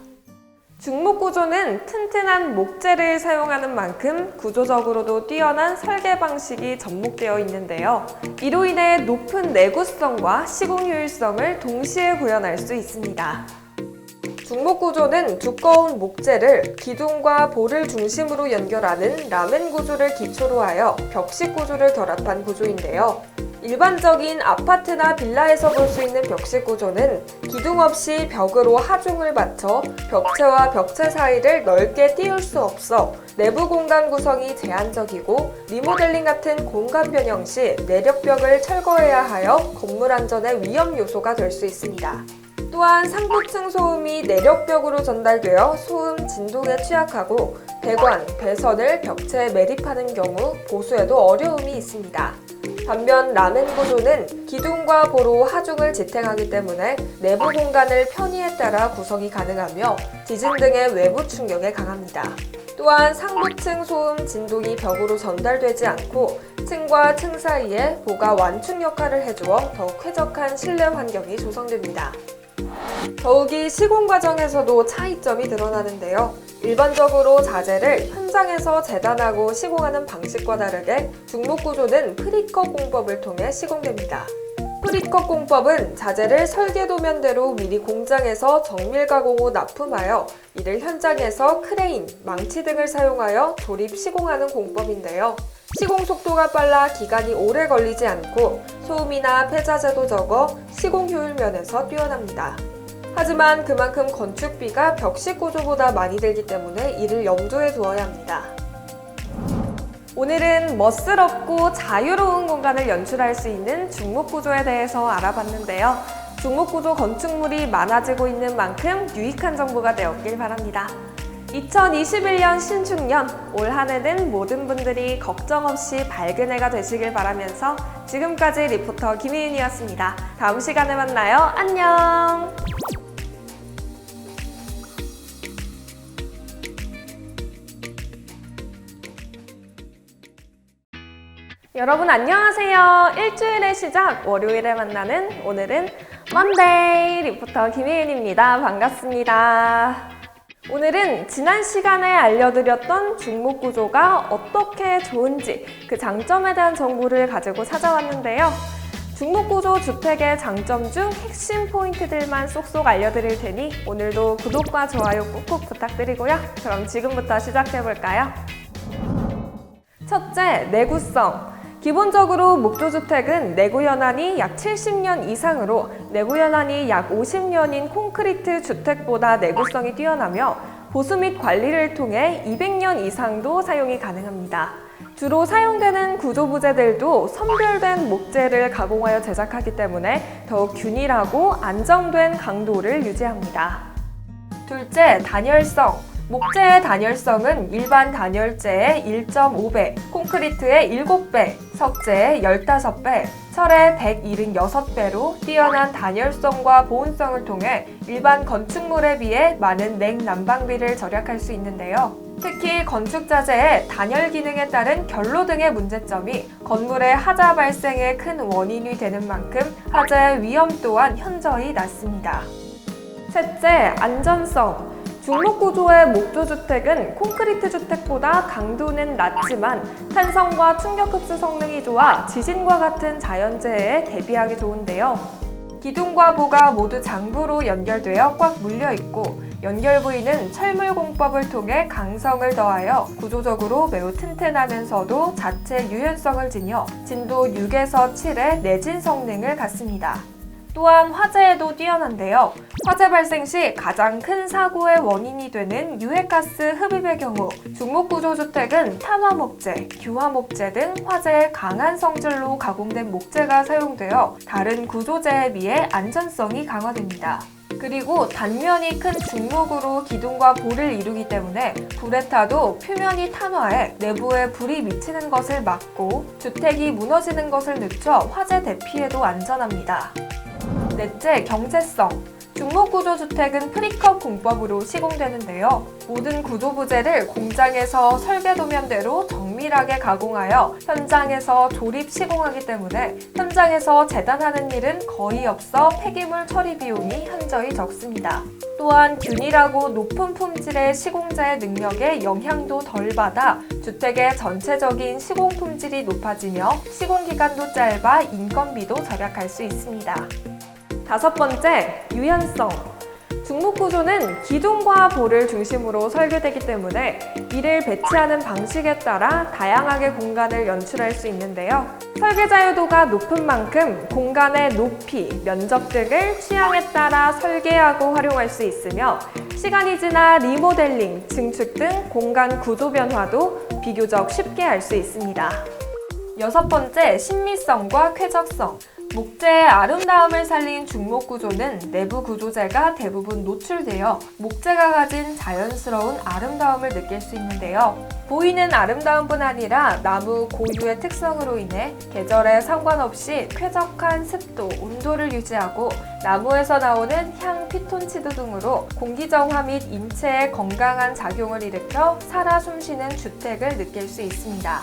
중목구조는 튼튼한 목재를 사용하는 만큼 구조적으로도 뛰어난 설계 방식이 접목되어 있는데요. 이로 인해 높은 내구성과 시공 효율성을 동시에 구현할 수 있습니다. 중목구조는 두꺼운 목재를 기둥과 볼을 중심으로 연결하는 라멘 구조를 기초로 하여 벽식 구조를 결합한 구조인데요. 일반적인 아파트나 빌라에서 볼 수 있는 벽식 구조는 기둥 없이 벽으로 하중을 받쳐 벽체와 벽체 사이를 넓게 띄울 수 없어 내부 공간 구성이 제한적이고 리모델링 같은 공간 변형 시 내력벽을 철거해야 하여 건물 안전의 위험 요소가 될 수 있습니다. 또한 상부층 소음이 내력벽으로 전달되어 소음 진동에 취약하고 배관, 배선을 벽체에 매립하는 경우 보수에도 어려움이 있습니다. 반면 라멘 구조는 기둥과 보로 하중을 지탱하기 때문에 내부 공간을 편의에 따라 구성이 가능하며 지진 등의 외부 충격에 강합니다. 또한 상부층 소음 진동이 벽으로 전달되지 않고 층과 층 사이에 보가 완충 역할을 해주어 더욱 쾌적한 실내 환경이 조성됩니다. 더욱이 시공 과정에서도 차이점이 드러나는데요. 일반적으로 자재를 현장에서 재단하고 시공하는 방식과 다르게 중목 구조는 프리컷 공법을 통해 시공됩니다. 프리컷 공법은 자재를 설계도면대로 미리 공장에서 정밀 가공 후 납품하여 이를 현장에서 크레인, 망치 등을 사용하여 조립 시공하는 공법인데요. 시공 속도가 빨라 기간이 오래 걸리지 않고 소음이나 폐자재도 적어 시공 효율 면에서 뛰어납니다. 하지만 그만큼 건축비가 벽식 구조보다 많이 들기 때문에 이를 염두에 두어야 합니다. 오늘은 멋스럽고 자유로운 공간을 연출할 수 있는 중목 구조에 대해서 알아봤는데요. 중목 구조 건축물이 많아지고 있는 만큼 유익한 정보가 되었길 바랍니다. 2021년 신축년 올 한 해는 모든 분들이 걱정 없이 밝은 해가 되시길 바라면서 지금까지 리포터 김희윤이었습니다. 다음 시간에 만나요. 안녕! 여러분 안녕하세요. 일주일의 시작 월요일에 만나는 오늘은 먼데이 리포터 김혜윤입니다. 반갑습니다. 오늘은 지난 시간에 알려드렸던 중목 구조가 어떻게 좋은지 그 장점에 대한 정보를 가지고 찾아왔는데요. 중목 구조 주택의 장점 중 핵심 포인트들만 쏙쏙 알려드릴 테니 오늘도 구독과 좋아요 꾹꾹 부탁드리고요. 그럼 지금부터 시작해볼까요? 첫째, 내구성. 기본적으로 목조주택은 내구 연한이 약 70년 이상으로 내구 연한이 약 50년인 콘크리트 주택보다 내구성이 뛰어나며 보수 및 관리를 통해 200년 이상도 사용이 가능합니다. 주로 사용되는 구조 부재들도 선별된 목재를 가공하여 제작하기 때문에 더욱 균일하고 안정된 강도를 유지합니다. 둘째, 단열성. 목재의 단열성은 일반 단열재의 1.5배, 콘크리트의 7배, 석재의 15배, 철의 176배로 뛰어난 단열성과 보온성을 통해 일반 건축물에 비해 많은 냉난방비를 절약할 수 있는데요. 특히 건축자재의 단열 기능에 따른 결로 등의 문제점이 건물의 하자 발생의 큰 원인이 되는 만큼 하자의 위험 또한 현저히 낮습니다. 셋째, 안전성. 중목 구조의 목조주택은 콘크리트 주택보다 강도는 낮지만 탄성과 충격 흡수 성능이 좋아 지진과 같은 자연재해에 대비하기 좋은데요. 기둥과 보가 모두 장부로 연결되어 꽉 물려있고 연결 부위는 철물 공법을 통해 강성을 더하여 구조적으로 매우 튼튼하면서도 자체 유연성을 지녀 진도 6에서 7의 내진 성능을 갖습니다. 또한 화재에도 뛰어난데요. 화재 발생 시 가장 큰 사고의 원인이 되는 유해가스 흡입의 경우 중목구조주택은 탄화목재, 규화목재 등 화재에 강한 성질로 가공된 목재가 사용되어 다른 구조재에 비해 안전성이 강화됩니다. 그리고 단면이 큰 중목으로 기둥과 볼을 이루기 때문에 불에 타도 표면이 탄화해 내부에 불이 미치는 것을 막고 주택이 무너지는 것을 늦춰 화재 대피에도 안전합니다. 넷째, 경제성. 중목구조주택은 프리컷 공법으로 시공되는데요. 모든 구조 부재를 공장에서 설계도면대로 정밀하게 가공하여 현장에서 조립 시공하기 때문에 현장에서 재단하는 일은 거의 없어 폐기물 처리 비용이 현저히 적습니다. 또한 균일하고 높은 품질의 시공자의 능력에 영향도 덜 받아 주택의 전체적인 시공 품질이 높아지며 시공 기간도 짧아 인건비도 절약할 수 있습니다. 다섯 번째, 유연성. 중목구조는 기둥과 볼을 중심으로 설계되기 때문에 이를 배치하는 방식에 따라 다양하게 공간을 연출할 수 있는데요. 설계 자유도가 높은 만큼 공간의 높이, 면적 등을 취향에 따라 설계하고 활용할 수 있으며 시간이 지나 리모델링, 증축 등 공간 구조 변화도 비교적 쉽게 할 수 있습니다. 여섯 번째, 신미성과 쾌적성. 목재의 아름다움을 살린 중목구조는 내부 구조재가 대부분 노출되어 목재가 가진 자연스러운 아름다움을 느낄 수 있는데요. 보이는 아름다움뿐 아니라 나무 고유의 특성으로 인해 계절에 상관없이 쾌적한 습도, 온도를 유지하고 나무에서 나오는 향, 피톤치드 등으로 공기정화 및 인체에 건강한 작용을 일으켜 살아 숨쉬는 주택을 느낄 수 있습니다.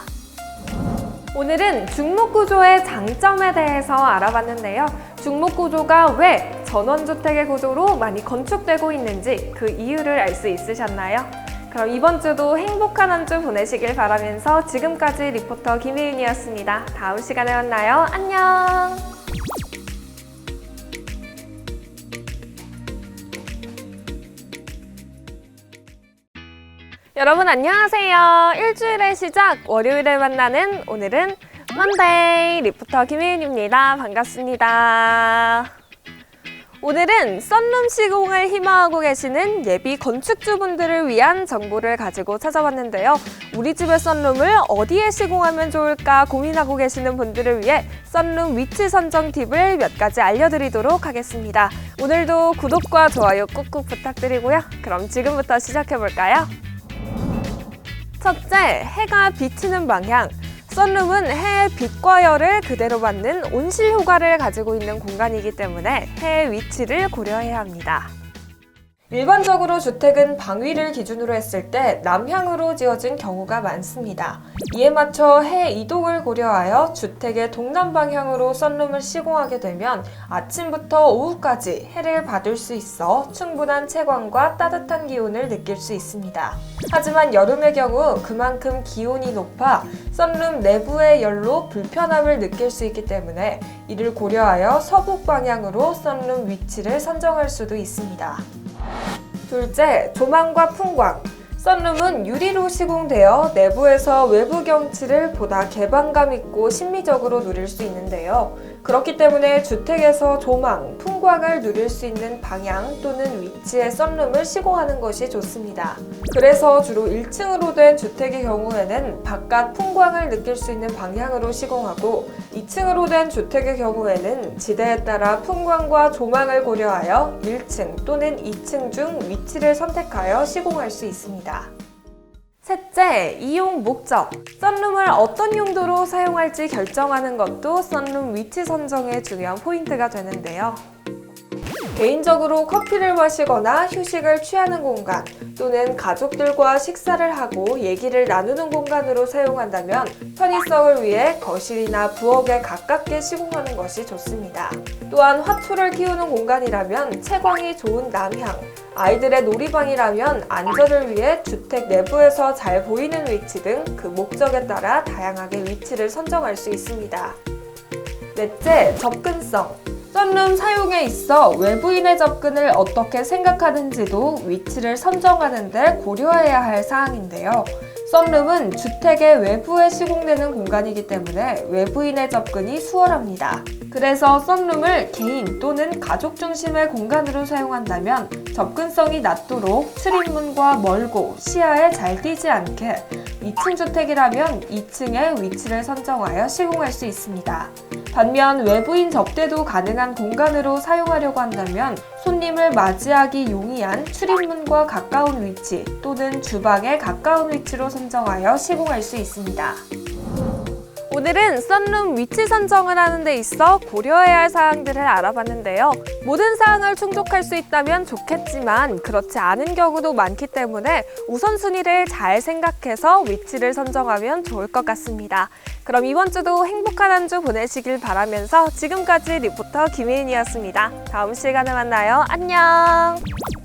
오늘은 중목구조의 장점에 대해서 알아봤는데요. 중목구조가 왜 전원주택의 구조로 많이 건축되고 있는지 그 이유를 알 수 있으셨나요? 그럼 이번 주도 행복한 한 주 보내시길 바라면서 지금까지 리포터 김혜윤이었습니다. 다음 시간에 만나요. 안녕! 여러분 안녕하세요. 일주일의 시작 월요일에 만나는 오늘은 먼데이 리포터 김혜윤입니다. 반갑습니다. 오늘은 썬룸 시공을 희망하고 계시는 예비 건축주분들을 위한 정보를 가지고 찾아왔는데요. 우리 집의 썬룸을 어디에 시공하면 좋을까 고민하고 계시는 분들을 위해 썬룸 위치 선정 팁을 몇 가지 알려드리도록 하겠습니다. 오늘도 구독과 좋아요 꾹꾹 부탁드리고요. 그럼 지금부터 시작해볼까요? 첫째, 해가 비치는 방향. 썬룸은 해의 빛과 열을 그대로 받는 온실 효과를 가지고 있는 공간이기 때문에 해의 위치를 고려해야 합니다. 일반적으로 주택은 방위를 기준으로 했을 때 남향으로 지어진 경우가 많습니다. 이에 맞춰 해 이동을 고려하여 주택의 동남 방향으로 썬룸을 시공하게 되면 아침부터 오후까지 해를 받을 수 있어 충분한 채광과 따뜻한 기온을 느낄 수 있습니다. 하지만 여름의 경우 그만큼 기온이 높아 썬룸 내부의 열로 불편함을 느낄 수 있기 때문에 이를 고려하여 서북 방향으로 썬룸 위치를 선정할 수도 있습니다. 둘째, 조망과 풍광. 썬룸은 유리로 시공되어 내부에서 외부 경치를 보다 개방감 있고 심미적으로 누릴 수 있는데요. 그렇기 때문에 주택에서 조망, 풍광을 누릴 수 있는 방향 또는 위치에 썬룸을 시공하는 것이 좋습니다. 그래서 주로 1층으로 된 주택의 경우에는 바깥 풍광을 느낄 수 있는 방향으로 시공하고 2층으로 된 주택의 경우에는 지대에 따라 풍광과 조망을 고려하여 1층 또는 2층 중 위치를 선택하여 시공할 수 있습니다. 셋째, 이용 목적. 썬룸을 어떤 용도로 사용할지 결정하는 것도 썬룸 위치 선정의 중요한 포인트가 되는데요. 개인적으로 커피를 마시거나 휴식을 취하는 공간 또는 가족들과 식사를 하고 얘기를 나누는 공간으로 사용한다면 편의성을 위해 거실이나 부엌에 가깝게 시공하는 것이 좋습니다. 또한 화초를 키우는 공간이라면 채광이 좋은 남향, 아이들의 놀이방이라면 안전을 위해 주택 내부에서 잘 보이는 위치 등 그 목적에 따라 다양하게 위치를 선정할 수 있습니다. 넷째, 접근성. 썬룸 사용에 있어 외부인의 접근을 어떻게 생각하는지도 위치를 선정하는 데 고려해야 할 사항인데요. 썬룸은 주택의 외부에 시공되는 공간이기 때문에 외부인의 접근이 수월합니다. 그래서 썬룸을 개인 또는 가족 중심의 공간으로 사용한다면 접근성이 낮도록 출입문과 멀고 시야에 잘 띄지 않게 2층 주택이라면 2층에 위치를 선정하여 시공할 수 있습니다. 반면 외부인 접대도 가능한 공간으로 사용하려고 한다면 손님을 맞이하기 용이한 출입문과 가까운 위치 또는 주방에 가까운 위치로 선정하여 시공할 수 있습니다. 오늘은 썬룸 위치 선정을 하는 데 있어 고려해야 할 사항들을 알아봤는데요. 모든 사항을 충족할 수 있다면 좋겠지만 그렇지 않은 경우도 많기 때문에 우선순위를 잘 생각해서 위치를 선정하면 좋을 것 같습니다. 그럼 이번 주도 행복한 한 주 보내시길 바라면서 지금까지 리포터 김혜인이었습니다. 다음 시간에 만나요. 안녕!